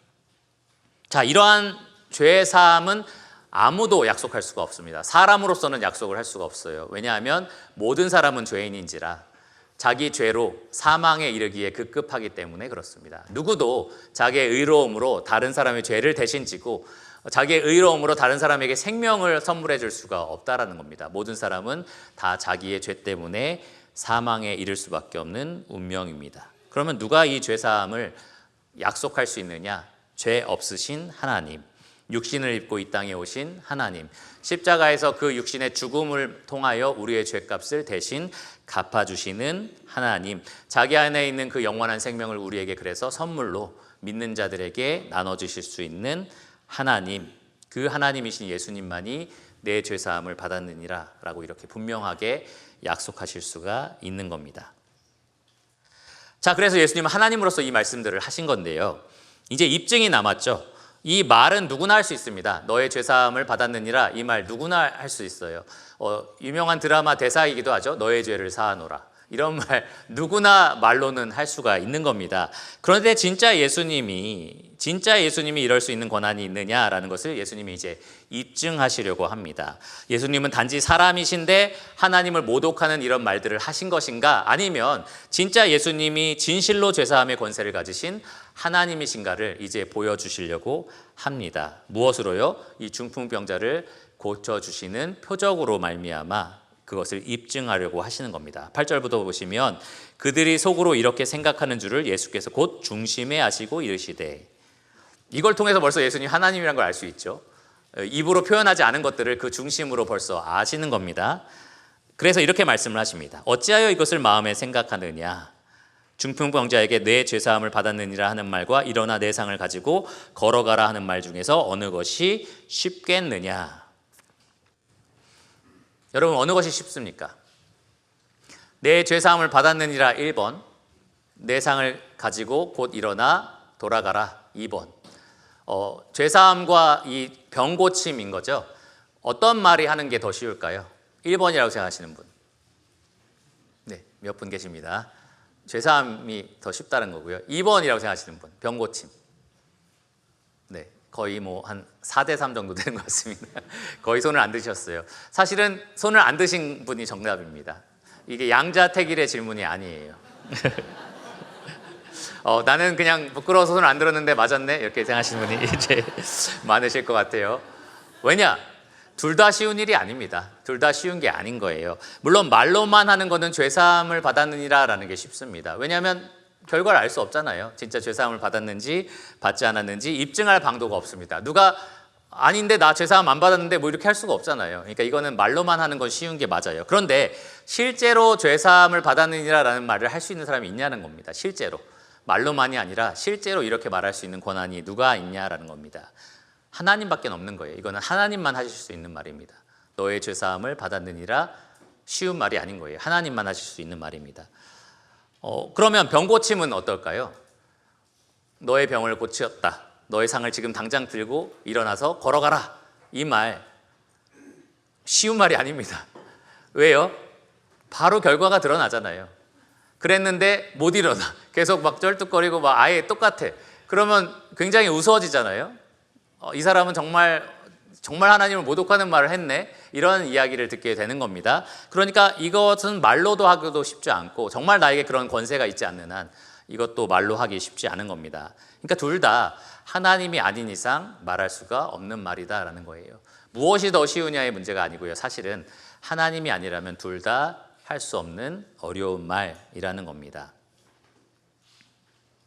자, 이러한 죄 사함은 아무도 약속할 수가 없습니다. 사람으로서는 약속을 할 수가 없어요. 왜냐하면 모든 사람은 죄인인지라 자기 죄로 사망에 이르기에 급급하기 때문에 그렇습니다. 누구도 자기의 의로움으로 다른 사람의 죄를 대신 지고 자기의 의로움으로 다른 사람에게 생명을 선물해 줄 수가 없다라는 겁니다. 모든 사람은 다 자기의 죄 때문에 사망에 이를 수밖에 없는 운명입니다. 그러면 누가 이 죄사함을 약속할 수 있느냐? 죄 없으신 하나님, 육신을 입고 이 땅에 오신 하나님, 십자가에서 그 육신의 죽음을 통하여 우리의 죄값을 대신 갚아주시는 하나님, 자기 안에 있는 그 영원한 생명을 우리에게 그래서 선물로 믿는 자들에게 나눠주실 수 있는 하나님, 그 하나님이신 예수님만이 내 죄사함을 받았느니라 라고 이렇게 분명하게 약속하실 수가 있는 겁니다. 자, 그래서 예수님은 하나님으로서 이 말씀들을 하신 건데요, 이제 입증이 남았죠. 이 말은 누구나 할 수 있습니다. 너의 죄사함을 받았느니라, 이 말 누구나 할 수 있어요. 유명한 드라마 대사이기도 하죠. 너의 죄를 사하노라. 이런 말 누구나 말로는 할 수가 있는 겁니다. 그런데 진짜 예수님이 이럴 수 있는 권한이 있느냐라는 것을 예수님이 이제 입증하시려고 합니다. 예수님은 단지 사람이신데 하나님을 모독하는 이런 말들을 하신 것인가, 아니면 진짜 예수님이 진실로 죄사함의 권세를 가지신 하나님이신가를 이제 보여주시려고 합니다. 무엇으로요? 이 중풍병자를 고쳐주시는 표적으로 말미암아 그것을 입증하려고 하시는 겁니다. 8절부터 보시면 그들이 속으로 이렇게 생각하는 줄을 예수께서 곧 중심에 아시고 이르시되, 이걸 통해서 벌써 예수님 하나님이라는 걸 알 수 있죠. 입으로 표현하지 않은 것들을 그 중심으로 벌써 아시는 겁니다. 그래서 이렇게 말씀을 하십니다. 어찌하여 이것을 마음에 생각하느냐? 중풍병자에게 내 죄사함을 받았느니라 하는 말과 일어나 내 상을 가지고 걸어가라 하는 말 중에서 어느 것이 쉽겠느냐? 여러분, 어느 것이 쉽습니까? 내 죄사함을 받았느니라 1번, 내 상을 가지고 곧 일어나 돌아가라 2번. 죄사함과 이 병고침인 거죠. 어떤 말이 하는 게 더 쉬울까요? 1번이라고 생각하시는 분. 네, 몇 분 계십니다. 죄사함이 더 쉽다는 거고요. 2번이라고 생각하시는 분, 병고침. 네, 거의 뭐 한 4대3 정도 되는 것 같습니다. 거의 손을 안 드셨어요. 사실은 손을 안 드신 분이 정답입니다. 이게 양자택일의 질문이 아니에요. 나는 그냥 부끄러워서 손을 안 들었는데 맞았네, 이렇게 생각하시는 분이 이제 많으실 것 같아요. 왜냐? 둘 다 쉬운 일이 아닙니다. 둘 다 쉬운 게 아닌 거예요. 물론 말로만 하는 거는 죄사함을 받았느니라 라는 게 쉽습니다. 왜냐하면 결과를 알 수 없잖아요. 진짜 죄사함을 받았는지 받지 않았는지 입증할 방도가 없습니다. 누가 아닌데 나 죄사함 안 받았는데 뭐 이렇게 할 수가 없잖아요. 그러니까 이거는 말로만 하는 건 쉬운 게 맞아요. 그런데 실제로 죄사함을 받았느니라라는 말을 할 수 있는 사람이 있냐는 겁니다. 실제로. 말로만이 아니라 실제로 이렇게 말할 수 있는 권한이 누가 있냐라는 겁니다. 하나님밖에 없는 거예요. 이거는 하나님만 하실 수 있는 말입니다. 너의 죄사함을 받았느니라 쉬운 말이 아닌 거예요. 하나님만 하실 수 있는 말입니다. 그러면 병 고침은 어떨까요? 너의 병을 고치었다. 너의 상을 지금 당장 들고 일어나서 걸어가라. 이 말 쉬운 말이 아닙니다. 왜요? 바로 결과가 드러나잖아요. 그랬는데 못 일어나. 계속 막 쩔뚝거리고 막 아예 똑같아. 그러면 굉장히 우스워지잖아요. 이 사람은 정말 하나님을 모독하는 말을 했네. 이런 이야기를 듣게 되는 겁니다. 그러니까 이것은 말로도 하기도 쉽지 않고 정말 나에게 그런 권세가 있지 않는 한 이것도 말로 하기 쉽지 않은 겁니다. 그러니까 둘 다 하나님이 아닌 이상 말할 수가 없는 말이다라는 거예요. 무엇이 더 쉬우냐의 문제가 아니고요. 사실은 하나님이 아니라면 둘 다 할 수 없는 어려운 말이라는 겁니다.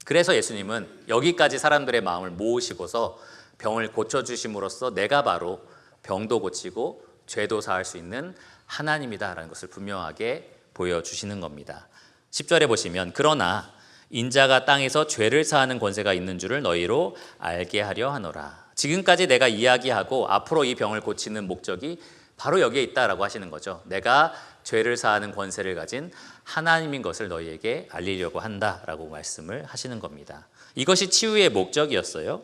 그래서 예수님은 여기까지 사람들의 마음을 모으시고서 병을 고쳐주심으로써 내가 바로 병도 고치고 죄도 사할 수 있는 하나님이다라는 것을 분명하게 보여주시는 겁니다. 10절에 보시면 그러나 인자가 땅에서 죄를 사하는 권세가 있는 줄을 너희로 알게 하려 하노라. 지금까지 내가 이야기하고 앞으로 이 병을 고치는 목적이 바로 여기에 있다라고 하시는 거죠. 내가 죄를 사하는 권세를 가진 하나님인 것을 너희에게 알리려고 한다라고 말씀을 하시는 겁니다. 이것이 치유의 목적이었어요.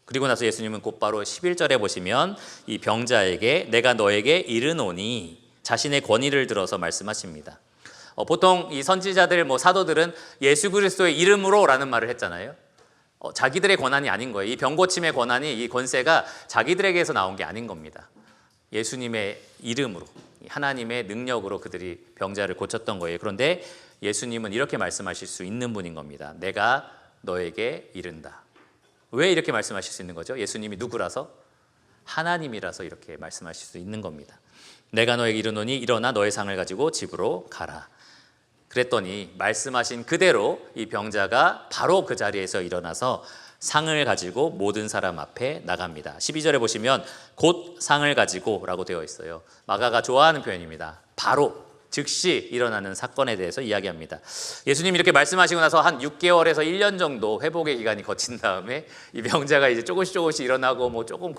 그리고 나서 예수님은 곧바로 11절에 보시면 이 병자에게 내가 너에게 이르노니 자신의 권위를 들어서 말씀하십니다. 보통 이 선지자들 사도들은 예수 그리스도의 이름으로라는 말을 했잖아요. 자기들의 권한이 아닌 거예요. 이 병고침의 권한이 이 권세가 자기들에게서 나온 게 아닌 겁니다. 예수님의 이름으로 하나님의 능력으로 그들이 병자를 고쳤던 거예요. 그런데 예수님은 이렇게 말씀하실 수 있는 분인 겁니다. 내가 너에게 이른다. 왜 이렇게 말씀하실 수 있는 거죠? 예수님이 누구라서? 하나님이라서 이렇게 말씀하실 수 있는 겁니다. 내가 너에게 이르노니 일어나 너의 상을 가지고 집으로 가라. 그랬더니 말씀하신 그대로 이 병자가 바로 그 자리에서 일어나서 상을 가지고 모든 사람 앞에 나갑니다. 12절에 보시면 곧 상을 가지고 라고 되어 있어요. 마가가 좋아하는 표현입니다. 바로 즉시 일어나는 사건에 대해서 이야기합니다. 예수님이 이렇게 말씀하시고 나서 한 6개월에서 1년 정도 회복의 기간이 거친 다음에 이 병자가 이제 조금씩 일어나고 조금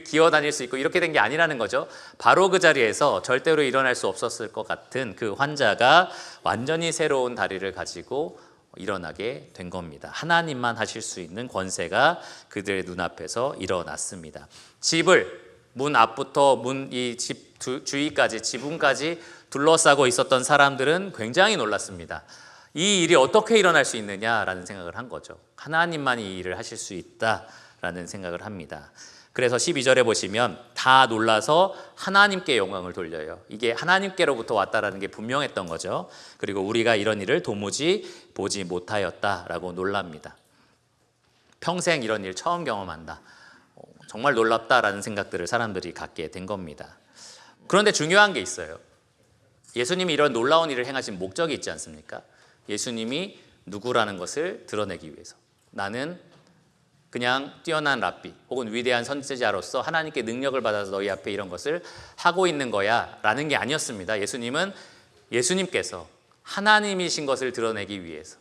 기어 다닐 수 있고 이렇게 된 게 아니라는 거죠. 바로 그 자리에서 절대로 일어날 수 없었을 것 같은 그 환자가 완전히 새로운 다리를 가지고 일어나게 된 겁니다. 하나님만 하실 수 있는 권세가 그들의 눈앞에서 일어났습니다. 집을 문 앞부터 이 집 주위까지 지붕까지 둘러싸고 있었던 사람들은 굉장히 놀랐습니다. 이 일이 어떻게 일어날 수 있느냐라는 생각을 한 거죠. 하나님만이 이 일을 하실 수 있다라는 생각을 합니다. 그래서 12절에 보시면 다 놀라서 하나님께 영광을 돌려요. 이게 하나님께로부터 왔다라는 게 분명했던 거죠. 그리고 우리가 이런 일을 도무지 보지 못하였다라고 놀랍니다. 평생 이런 일 처음 경험한다. 정말 놀랍다라는 생각들을 사람들이 갖게 된 겁니다. 그런데 중요한 게 있어요. 예수님이 이런 놀라운 일을 행하신 목적이 있지 않습니까? 예수님이 누구라는 것을 드러내기 위해서. 나는 그냥 뛰어난 랍비 혹은 위대한 선지자로서 하나님께 능력을 받아서 너희 앞에 이런 것을 하고 있는 거야 라는 게 아니었습니다. 예수님은 예수님께서 하나님이신 것을 드러내기 위해서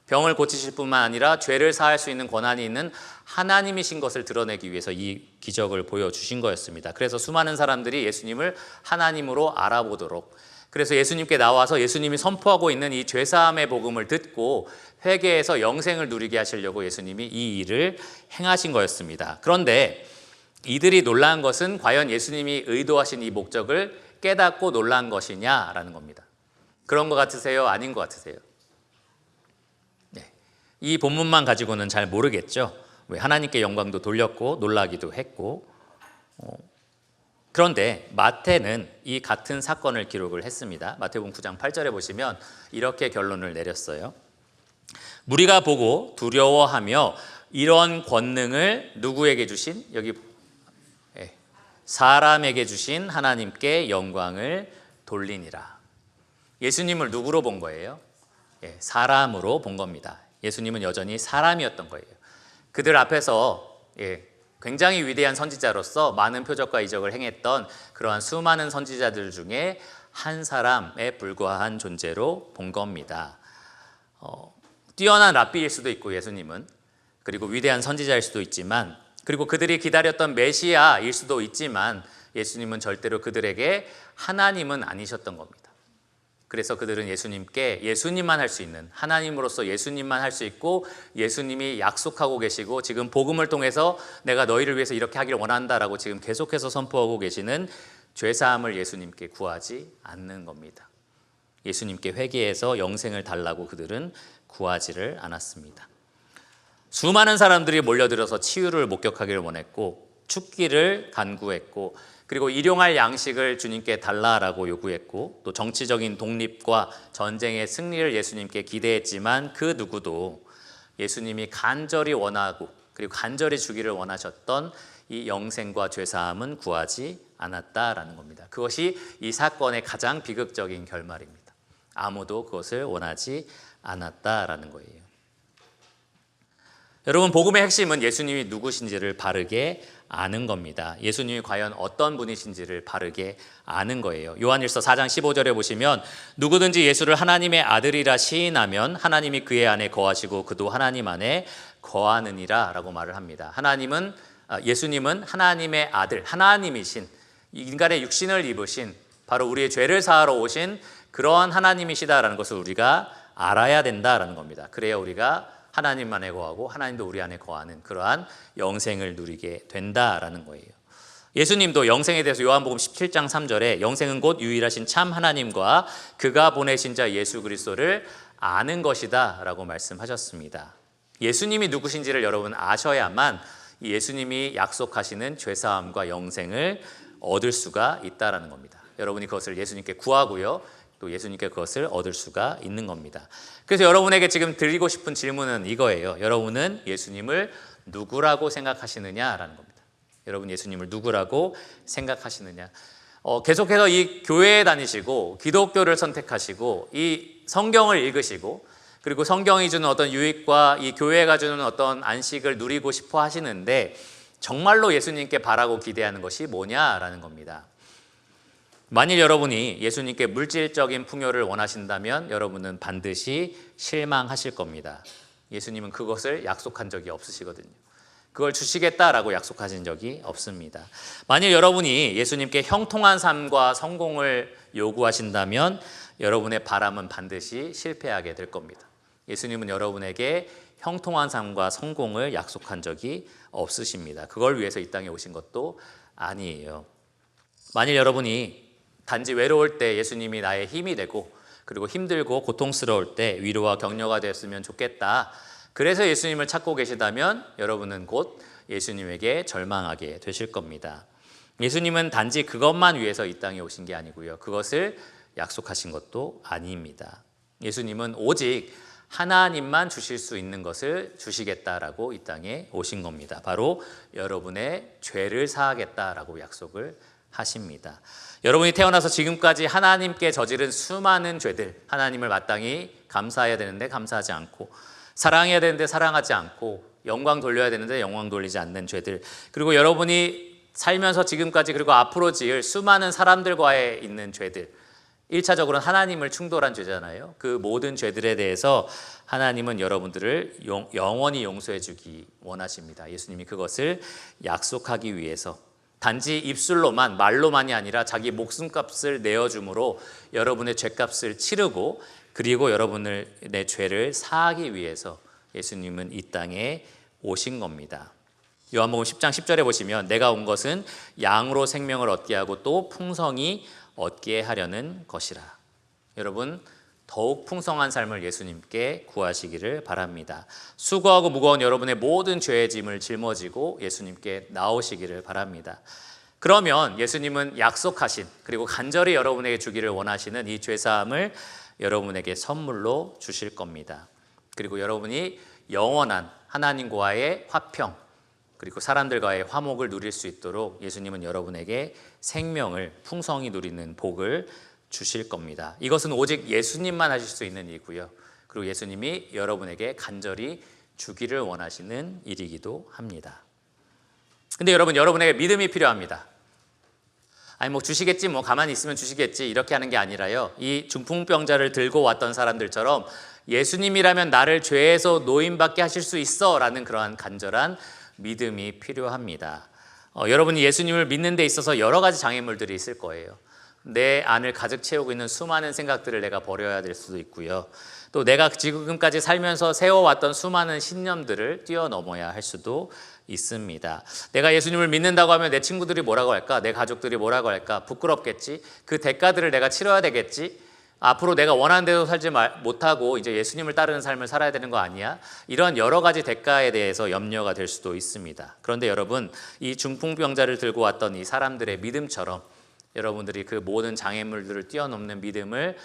병을 고치실 뿐만 아니라 죄를 사할 수 있는 권한이 있는 하나님이신 것을 드러내기 위해서 이 기적을 보여주신 거였습니다. 그래서 수많은 사람들이 예수님을 하나님으로 알아보도록, 그래서 예수님께 나와서 예수님이 선포하고 있는 이 죄사함의 복음을 듣고 회개해서 영생을 누리게 하시려고 예수님이 이 일을 행하신 거였습니다. 그런데 이들이 놀란 것은 과연 예수님이 의도하신 이 목적을 깨닫고 놀란 것이냐라는 겁니다. 그런 것 같으세요? 아닌 것 같으세요? 네. 이 본문만 가지고는 잘 모르겠죠. 왜 하나님께 영광도 돌렸고 놀라기도 했고. 그런데 마태는 이 같은 사건을 기록을 했습니다. 마태복음 9장 8절에 보시면 이렇게 결론을 내렸어요. 무리가 보고 두려워하며 이런 권능을 누구에게 주신? 여기 사람에게 주신 하나님께 영광을 돌리니라. 예수님을 누구로 본 거예요? 사람으로 본 겁니다. 예수님은 여전히 사람이었던 거예요. 그들 앞에서 굉장히 위대한 선지자로서 많은 표적과 이적을 행했던 그러한 수많은 선지자들 중에 한 사람에 불과한 존재로 본 겁니다. 뛰어난 랍비일 수도 있고 예수님은, 그리고 위대한 선지자일 수도 있지만, 그리고 그들이 기다렸던 메시아일 수도 있지만 예수님은 절대로 그들에게 하나님은 아니셨던 겁니다. 그래서 그들은 예수님께 예수님만 할 수 있는, 하나님으로서 예수님만 할 수 있고 예수님이 약속하고 계시고 지금 복음을 통해서 내가 너희를 위해서 이렇게 하기를 원한다라고 지금 계속해서 선포하고 계시는 죄사함을 예수님께 구하지 않는 겁니다. 예수님께 회개해서 영생을 달라고 그들은 구하지를 않았습니다. 수많은 사람들이 몰려들어서 치유를 목격하기를 원했고 죽기를 간구했고, 그리고 일용할 양식을 주님께 달라라고 요구했고, 또 정치적인 독립과 전쟁의 승리를 예수님께 기대했지만 그 누구도 예수님이 간절히 원하고 그리고 간절히 주기를 원하셨던 이 영생과 죄사함은 구하지 않았다라는 겁니다. 그것이 이 사건의 가장 비극적인 결말입니다. 아무도 그것을 원하지 않았다라는 거예요. 여러분, 복음의 핵심은 예수님이 누구신지를 바르게 아는 겁니다. 예수님이 과연 어떤 분이신지를 바르게 아는 거예요. 요한일서 4장 15절에 보시면 누구든지 예수를 하나님의 아들이라 시인하면 하나님이 그의 안에 거하시고 그도 하나님 안에 거하느니라 라고 말을 합니다. 예수님은 하나님의 아들, 하나님이신, 인간의 육신을 입으신, 바로 우리의 죄를 사하러 오신 그러한 하나님이시다라는 것을 우리가 알아야 된다라는 겁니다. 그래야 우리가 하나님 안에 거하고 하나님도 우리 안에 거하는 그러한 영생을 누리게 된다라는 거예요. 예수님도 영생에 대해서 요한복음 17장 3절에 영생은 곧 유일하신 참 하나님과 그가 보내신 자 예수 그리스도를 아는 것이다 라고 말씀하셨습니다. 예수님이 누구신지를 여러분 아셔야만 예수님이 약속하시는 죄사함과 영생을 얻을 수가 있다라는 겁니다. 여러분이 그것을 예수님께 구하고요, 또 예수님께 그것을 얻을 수가 있는 겁니다. 그래서 여러분에게 지금 드리고 싶은 질문은 이거예요. 여러분은 예수님을 누구라고 생각하시느냐라는 겁니다. 여러분 예수님을 누구라고 생각하시느냐. 계속해서 이 교회에 다니시고 기독교를 선택하시고 이 성경을 읽으시고 그리고 성경이 주는 어떤 유익과 이 교회가 주는 어떤 안식을 누리고 싶어 하시는데 정말로 예수님께 바라고 기대하는 것이 뭐냐라는 겁니다. 만일 여러분이 예수님께 물질적인 풍요를 원하신다면 여러분은 반드시 실망하실 겁니다. 예수님은 그것을 약속한 적이 없으시거든요. 그걸 주시겠다라고 약속하신 적이 없습니다. 만일 여러분이 예수님께 형통한 삶과 성공을 요구하신다면 여러분의 바람은 반드시 실패하게 될 겁니다. 예수님은 여러분에게 형통한 삶과 성공을 약속한 적이 없으십니다. 그걸 위해서 이 땅에 오신 것도 아니에요. 만일 여러분이 단지 외로울 때 예수님이 나의 힘이 되고 그리고 힘들고 고통스러울 때 위로와 격려가 되었으면 좋겠다, 그래서 예수님을 찾고 계시다면 여러분은 곧 예수님에게 절망하게 되실 겁니다. 예수님은 단지 그것만 위해서 이 땅에 오신 게 아니고요, 그것을 약속하신 것도 아닙니다. 예수님은 오직 하나님만 주실 수 있는 것을 주시겠다라고 이 땅에 오신 겁니다. 바로 여러분의 죄를 사하겠다라고 약속을 하십니다. 여러분이 태어나서 지금까지 하나님께 저지른 수많은 죄들, 하나님을 마땅히 감사해야 되는데 감사하지 않고, 사랑해야 되는데 사랑하지 않고, 영광 돌려야 되는데 영광 돌리지 않는 죄들, 그리고 여러분이 살면서 지금까지 그리고 앞으로 지을 수많은 사람들과의 있는 죄들, 1차적으로는 하나님을 충돌한 죄잖아요. 그 모든 죄들에 대해서 하나님은 여러분들을 영원히 용서해 주기 원하십니다. 예수님이 그것을 약속하기 위해서 단지 입술로만, 말로만이 아니라 자기 목숨값을 내어줌으로 여러분의 죄값을 치르고 그리고 여러분의 죄를 사하기 위해서 예수님은 이 땅에 오신 겁니다. 요한복음 10장 10절에 보시면 내가 온 것은 양으로 생명을 얻게 하고 또 풍성히 얻게 하려는 것이라. 여러분, 더욱 풍성한 삶을 예수님께 구하시기를 바랍니다. 수고하고 무거운 여러분의 모든 죄의 짐을 짊어지고 예수님께 나오시기를 바랍니다. 그러면 예수님은 약속하신 그리고 간절히 여러분에게 주기를 원하시는 이 죄사함을 여러분에게 선물로 주실 겁니다. 그리고 여러분이 영원한 하나님과의 화평 그리고 사람들과의 화목을 누릴 수 있도록 예수님은 여러분에게 생명을 풍성히 누리는 복을 주실 겁니다. 이것은 오직 예수님만 하실 수 있는 일이고요. 그리고 예수님이 여러분에게 간절히 주기를 원하시는 일이기도 합니다. 근데 여러분, 여러분에게 믿음이 필요합니다. 아니 뭐 주시겠지, 뭐 가만히 있으면 주시겠지, 이렇게 하는 게 아니라요, 이 중풍병자를 들고 왔던 사람들처럼 예수님이라면 나를 죄에서 노임받게 하실 수 있어 라는 그러한 간절한 믿음이 필요합니다. 여러분이 예수님을 믿는 데 있어서 여러 가지 장애물들이 있을 거예요. 내 안을 가득 채우고 있는 수많은 생각들을 내가 버려야 될 수도 있고요, 또 내가 지금까지 살면서 세워왔던 수많은 신념들을 뛰어넘어야 할 수도 있습니다. 내가 예수님을 믿는다고 하면 내 친구들이 뭐라고 할까? 내 가족들이 뭐라고 할까? 부끄럽겠지? 그 대가들을 내가 치러야 되겠지? 앞으로 내가 원하는 대로 살지 못하고 이제 예수님을 따르는 삶을 살아야 되는 거 아니야? 이런 여러 가지 대가에 대해서 염려가 될 수도 있습니다. 그런데 여러분, 이 중풍병자를 들고 왔던 이 사람들의 믿음처럼 여러분들이 그 모든 장애물들을 뛰어넘는 믿음을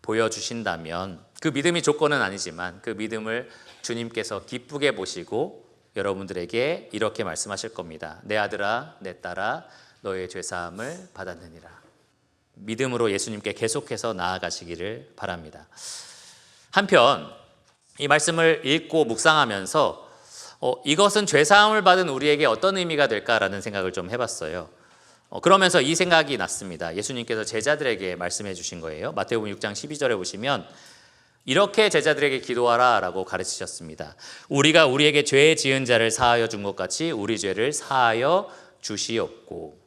보여주신다면, 그 믿음이 조건은 아니지만 그 믿음을 주님께서 기쁘게 보시고 여러분들에게 이렇게 말씀하실 겁니다. 내 아들아, 내 딸아, 너의 죄사함을 받았느니라. 믿음으로 예수님께 계속해서 나아가시기를 바랍니다. 한편 이 말씀을 읽고 묵상하면서 이것은 죄사함을 받은 우리에게 어떤 의미가 될까라는 생각을 좀 해봤어요. 그러면서 이 생각이 났습니다. 예수님께서 제자들에게 말씀해 주신 거예요. 마태복음 6장 12절에 보시면 이렇게 제자들에게 기도하라 라고 가르치셨습니다. 우리가 우리에게 죄 지은 자를 사하여 준 것 같이 우리 죄를 사하여 주시옵고.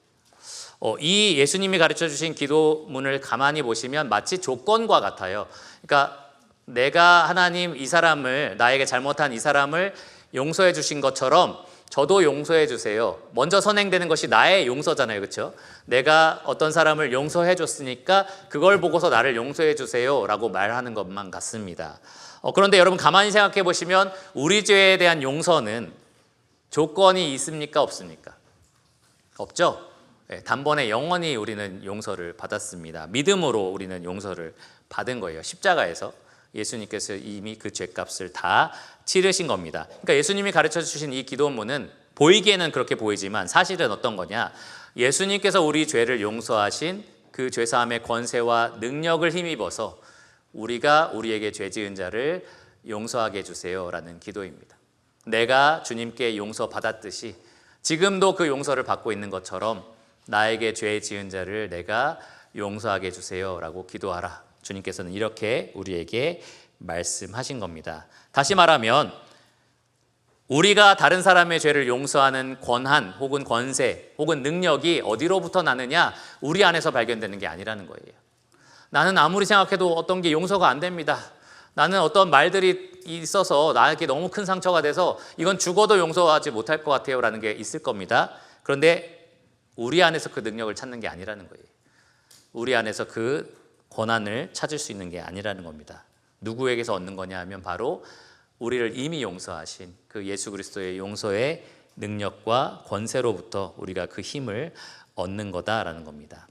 이 예수님이 가르쳐 주신 기도문을 가만히 보시면 마치 조건과 같아요. 그러니까 내가 하나님 이 사람을, 나에게 잘못한 이 사람을 용서해 주신 것처럼 저도 용서해 주세요. 먼저 선행되는 것이 나의 용서잖아요, 그렇죠? 내가 어떤 사람을 용서해 줬으니까 그걸 보고서 나를 용서해 주세요 라고 말하는 것만 같습니다. 그런데 여러분 가만히 생각해 보시면 우리 죄에 대한 용서는 조건이 있습니까, 없습니까? 없죠? 단번에 영원히 우리는 용서를 받았습니다. 믿음으로 우리는 용서를 받은 거예요. 십자가에서 예수님께서 이미 그 죄값을 다 치르신 겁니다. 그러니까 예수님이 가르쳐 주신 이 기도문은 보이기에는 그렇게 보이지만 사실은 어떤 거냐? 예수님께서 우리 죄를 용서하신 그 죄사함의 권세와 능력을 힘입어서 우리가 우리에게 죄 지은 자를 용서하게 해주세요 라는 기도입니다. 내가 주님께 용서받았듯이 지금도 그 용서를 받고 있는 것처럼 나에게 죄 지은 자를 내가 용서하게 해주세요 라고 기도하라. 주님께서는 이렇게 우리에게 말씀하신 겁니다. 다시 말하면 우리가 다른 사람의 죄를 용서하는 권한 혹은 권세 혹은 능력이 어디로부터 나느냐? 우리 안에서 발견되는 게 아니라는 거예요. 나는 아무리 생각해도 어떤 게 용서가 안 됩니다. 나는 어떤 말들이 있어서 나에게 너무 큰 상처가 돼서 이건 죽어도 용서하지 못할 것 같아요 라는 게 있을 겁니다. 그런데 우리 안에서 그 능력을 찾는 게 아니라는 거예요. 우리 안에서 그 권한을 찾을 수 있는 게 아니라는 겁니다. 누구에게서 얻는 거냐 하면 바로 우리를 이미 용서하신 그 예수 그리스도의 용서의 능력과 권세로부터 우리가 그 힘을 얻는 거다라는 겁니다.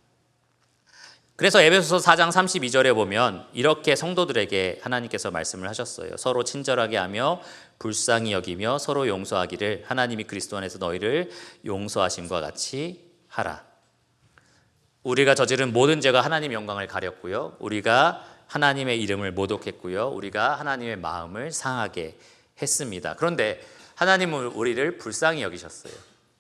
그래서 에베소서 4장 32절에 보면 이렇게 성도들에게 하나님께서 말씀을 하셨어요. 서로 친절하게 하며 불쌍히 여기며 서로 용서하기를 하나님이 그리스도 안에서 너희를 용서하심과 같이 하라. 우리가 저지른 모든 죄가 하나님의 영광을 가렸고요. 우리가 하나님의 이름을 모독했고요. 우리가 하나님의 마음을 상하게 했습니다. 그런데 하나님은 우리를 불쌍히 여기셨어요.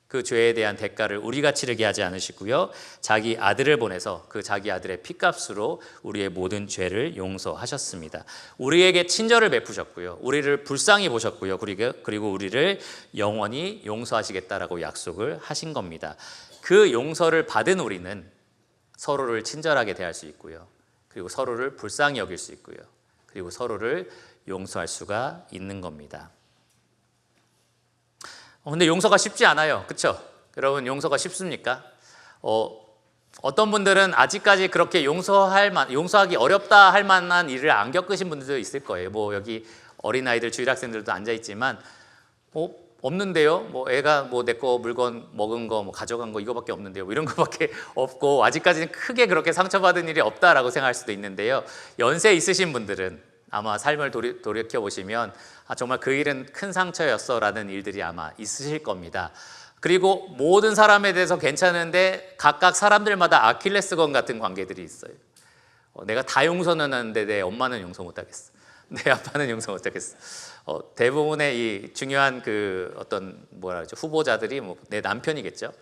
그 죄에 대한 대가를 우리가 치르게 하지 않으시고요. 자기 아들을 보내서 그 자기 아들의 피값으로 우리의 모든 죄를 용서하셨습니다. 우리에게 친절을 베푸셨고요. 우리를 불쌍히 보셨고요. 그리고 우리를 영원히 용서하시겠다라고 약속을 하신 겁니다. 그 용서를 받은 우리는 서로를 친절하게 대할 수 있고요. 그리고 서로를 불쌍히 여길 수 있고요. 그리고 서로를 용서할 수가 있는 겁니다. 근데 용서가 쉽지 않아요. 그렇죠? 여러분 용서가 쉽습니까? 어떤 분들은 아직까지 그렇게 용서하기 어렵다 할 만한 일을 안 겪으신 분들도 있을 거예요. 뭐 여기 어린아이들 주일학생들도 앉아있지만 없는데요. 뭐 애가 뭐 내 거 물건 먹은 거 뭐 가져간 거 이거밖에 없는데요. 뭐 이런 거밖에 없고 아직까지는 크게 그렇게 상처받은 일이 없다라고 생각할 수도 있는데요. 연세 있으신 분들은 아마 삶을 돌이켜 보시면 정말 그 일은 큰 상처였어라는 일들이 아마 있으실 겁니다. 그리고 모든 사람에 대해서 괜찮은데 각각 사람들마다 아킬레스건 같은 관계들이 있어요. 내가 다 용서는 하는데 내 엄마는 용서 못하겠어. 내 아빠는 용서 못하겠어. 대부분의 이 중요한 그 어떤 뭐라 그러죠, 후보자들이 뭐 내 남편이겠죠.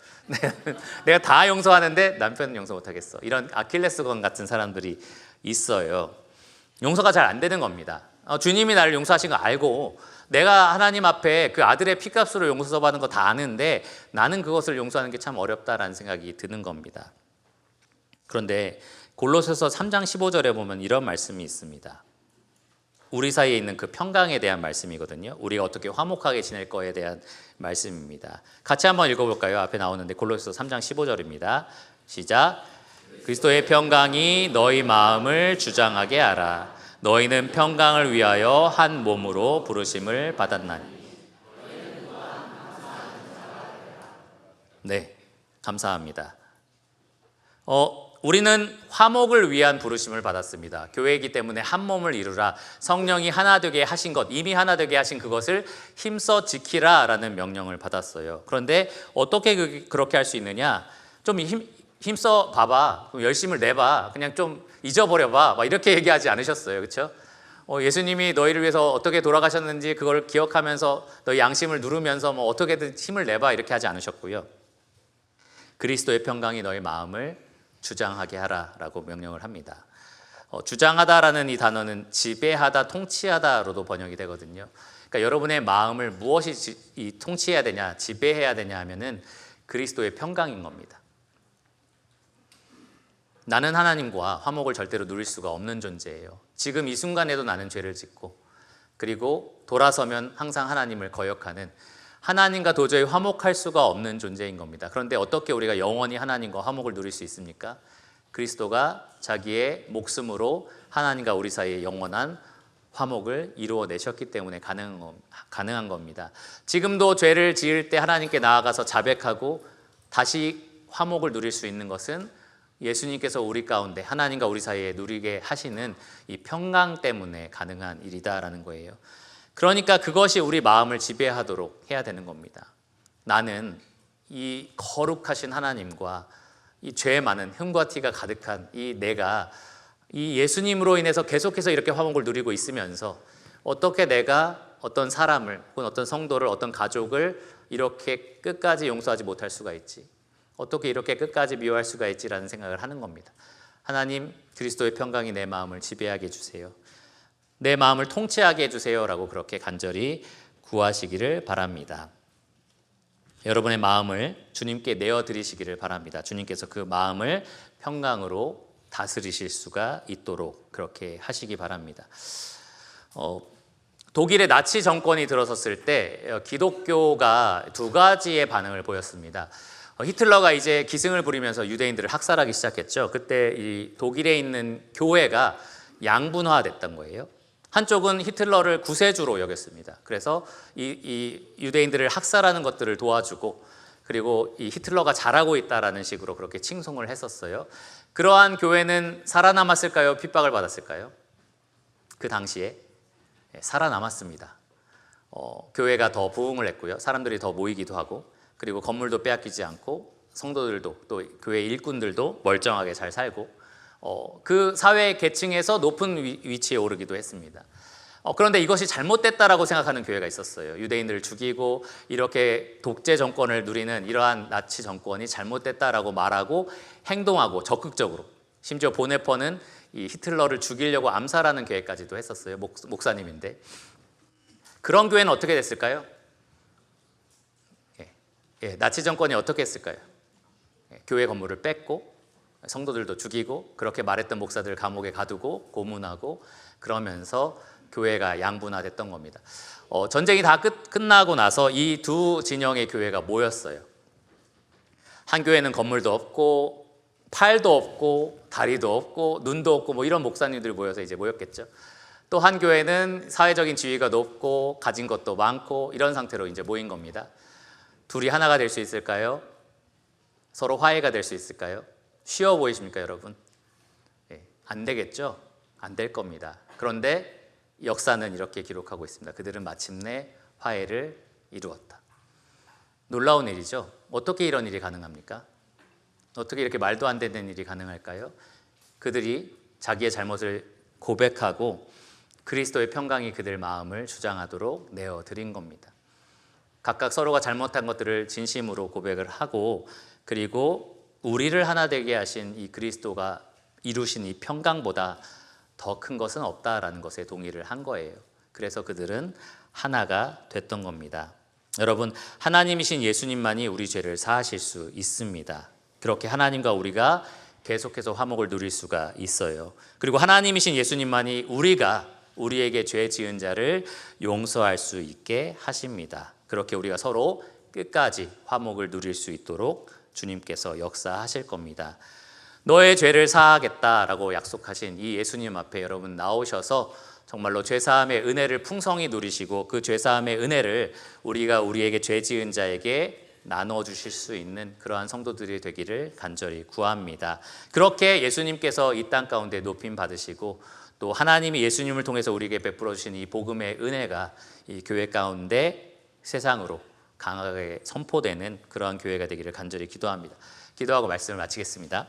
내가 다 용서하는데 남편은 용서 못하겠어. 이런 아킬레스건 같은 사람들이 있어요. 용서가 잘 안 되는 겁니다. 주님이 나를 용서하신 거 알고 내가 하나님 앞에 그 아들의 피값으로 용서받은 거 다 아는데 나는 그것을 용서하는 게 참 어렵다라는 생각이 드는 겁니다. 그런데 골로새서 3장 15절에 보면 이런 말씀이 있습니다. 우리 사이에 있는 그 평강에 대한 말씀이거든요. 우리가 어떻게 화목하게 지낼 거에 대한 말씀입니다. 같이 한번 읽어볼까요? 앞에 나오는데 골로새서 3장 15절입니다. 시작. 그리스도의 평강이 너희 마음을 주장하게 하라. 너희는 평강을 위하여 한 몸으로 부르심을 받았나니. 네, 감사합니다. 우리는 화목을 위한 부르심을 받았습니다. 교회이기 때문에 한 몸을 이루라. 성령이 하나 되게 하신 것, 이미 하나 되게 하신 그것을 힘써 지키라 라는 명령을 받았어요. 그런데 어떻게 그렇게 할 수 있느냐? 좀 힘써 봐봐. 열심을 내봐. 그냥 좀 잊어버려봐. 막 이렇게 얘기하지 않으셨어요. 그렇죠? 예수님이 너희를 위해서 어떻게 돌아가셨는지 그걸 기억하면서 너희 양심을 누르면서 뭐 어떻게든 힘을 내봐. 이렇게 하지 않으셨고요. 그리스도의 평강이 너희 마음을 주장하게 하라라고 명령을 합니다. 주장하다라는 이 단어는 지배하다, 통치하다로도 번역이 되거든요. 그러니까 여러분의 마음을 무엇이 통치해야 되냐, 지배해야 되냐 하면은 그리스도의 평강인 겁니다. 나는 하나님과 화목을 절대로 누릴 수가 없는 존재예요. 지금 이 순간에도 나는 죄를 짓고 그리고 돌아서면 항상 하나님을 거역하는, 하나님과 도저히 화목할 수가 없는 존재인 겁니다. 그런데 어떻게 우리가 영원히 하나님과 화목을 누릴 수 있습니까? 그리스도가 자기의 목숨으로 하나님과 우리 사이에 영원한 화목을 이루어내셨기 때문에 가능한 겁니다. 지금도 죄를 지을 때 하나님께 나아가서 자백하고 다시 화목을 누릴 수 있는 것은 예수님께서 우리 가운데 하나님과 우리 사이에 누리게 하시는 이 평강 때문에 가능한 일이다라는 거예요. 그러니까 그것이 우리 마음을 지배하도록 해야 되는 겁니다. 나는 이 거룩하신 하나님과 이 죄 많은 흠과 티가 가득한 이 내가 이 예수님으로 인해서 계속해서 이렇게 화목을 누리고 있으면서 어떻게 내가 어떤 사람을 혹은 어떤 성도를, 어떤 가족을 이렇게 끝까지 용서하지 못할 수가 있지, 어떻게 이렇게 끝까지 미워할 수가 있지라는 생각을 하는 겁니다. 하나님, 그리스도의 평강이 내 마음을 지배하게 해주세요. 내 마음을 통치하게 해주세요라고 그렇게 간절히 구하시기를 바랍니다. 여러분의 마음을 주님께 내어드리시기를 바랍니다. 주님께서 그 마음을 평강으로 다스리실 수가 있도록 그렇게 하시기 바랍니다. 독일의 나치 정권이 들어섰을 때 기독교가 두 가지의 반응을 보였습니다. 히틀러가 이제 기승을 부리면서 유대인들을 학살하기 시작했죠. 그때 이 독일에 있는 교회가 양분화됐던 거예요. 한쪽은 히틀러를 구세주로 여겼습니다. 그래서 이 유대인들을 학살하는 것들을 도와주고 그리고 이 히틀러가 잘하고 있다라는 식으로 그렇게 칭송을 했었어요. 그러한 교회는 살아남았을까요? 핍박을 받았을까요? 그 당시에 살아남았습니다. 교회가 더 부흥을 했고요. 사람들이 더 모이기도 하고 그리고 건물도 빼앗기지 않고 성도들도 또 교회 일꾼들도 멀쩡하게 잘 살고 그 사회 계층에서 높은 위치에 오르기도 했습니다. 그런데 이것이 잘못됐다라고 생각하는 교회가 있었어요. 유대인들을 죽이고 이렇게 독재 정권을 누리는 이러한 나치 정권이 잘못됐다라고 말하고 행동하고 적극적으로, 심지어 보네퍼는 이 히틀러를 죽이려고 암살하는 계획까지도 했었어요. 목사님인데 그런 교회는 어떻게 됐을까요? 나치 정권이 어떻게 했을까요? 교회 건물을 뺏고 성도들도 죽이고 그렇게 말했던 목사들 감옥에 가두고 고문하고 그러면서 교회가 양분화됐던 겁니다. 전쟁이 다 끝나고 나서 이 두 진영의 교회가 모였어요. 한 교회는 건물도 없고 팔도 없고 다리도 없고 눈도 없고 뭐 이런 목사님들이 모여서 이제 모였겠죠. 또 한 교회는 사회적인 지위가 높고 가진 것도 많고 이런 상태로 이제 모인 겁니다. 둘이 하나가 될 수 있을까요? 서로 화해가 될 수 있을까요? 쉬워 보이십니까, 여러분? 안 되겠죠? 안 될 겁니다. 그런데 역사는 이렇게 기록하고 있습니다. 그들은 마침내 화해를 이루었다. 놀라운 일이죠. 어떻게 이런 일이 가능합니까? 어떻게 이렇게 말도 안 되는 일이 가능할까요? 그들이 자기의 잘못을 고백하고 그리스도의 평강이 그들 마음을 주장하도록 내어드린 겁니다. 각각 서로가 잘못한 것들을 진심으로 고백을 하고, 그리고 우리를 하나 되게 하신 이 그리스도가 이루신 이 평강보다 더 큰 것은 없다라는 것에 동의를 한 거예요. 그래서 그들은 하나가 됐던 겁니다. 여러분, 하나님이신 예수님만이 우리 죄를 사하실 수 있습니다. 그렇게 하나님과 우리가 계속해서 화목을 누릴 수가 있어요. 그리고 하나님이신 예수님만이 우리에게 죄 지은 자를 용서할 수 있게 하십니다. 그렇게 우리가 서로 끝까지 화목을 누릴 수 있도록 주님께서 역사하실 겁니다. 너의 죄를 사하겠다라고 약속하신 이 예수님 앞에 여러분 나오셔서 정말로 죄사함의 은혜를 풍성히 누리시고, 그 죄사함의 은혜를 우리에게 죄 지은 자에게 나눠주실 수 있는 그러한 성도들이 되기를 간절히 구합니다. 그렇게 예수님께서 이 땅 가운데 높임 받으시고, 또 하나님이 예수님을 통해서 우리에게 베풀어 주신 이 복음의 은혜가 이 교회 가운데 세상으로 강하게 선포되는 그러한 교회가 되기를 간절히 기도합니다. 기도하고 말씀을 마치겠습니다.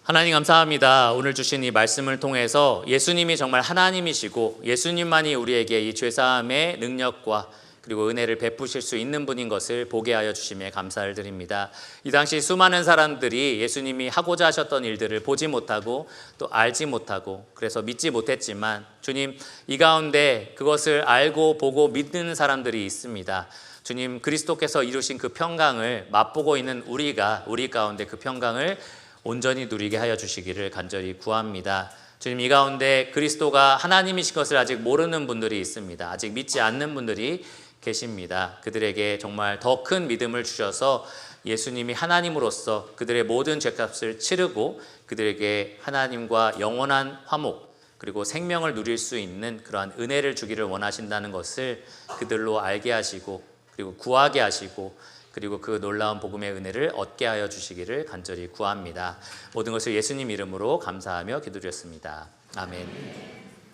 하나님 감사합니다. 오늘 주신 이 말씀을 통해서 예수님이 정말 하나님이시고 예수님만이 우리에게 이 죄사함의 능력과 그리고 은혜를 베푸실 수 있는 분인 것을 보게 하여 주심에 감사를 드립니다. 이 당시 수많은 사람들이 예수님이 하고자 하셨던 일들을 보지 못하고 또 알지 못하고, 그래서 믿지 못했지만 주님, 이 가운데 그것을 알고 보고 믿는 사람들이 있습니다. 주님, 그리스도께서 이루신 그 평강을 맛보고 있는 우리 가운데 그 평강을 온전히 누리게 하여 주시기를 간절히 구합니다. 주님, 이 가운데 그리스도가 하나님이신 것을 아직 모르는 분들이 있습니다. 아직 믿지 않는 분들이 계십니다. 그들에게 정말 더 큰 믿음을 주셔서 예수님이 하나님으로서 그들의 모든 죄값을 치르고 그들에게 하나님과 영원한 화목 그리고 생명을 누릴 수 있는 그러한 은혜를 주기를 원하신다는 것을 그들로 알게 하시고, 그리고 구하게 하시고, 그리고 그 놀라운 복음의 은혜를 얻게 하여 주시기를 간절히 구합니다. 모든 것을 예수님 이름으로 감사하며 기도드렸습니다. 아멘.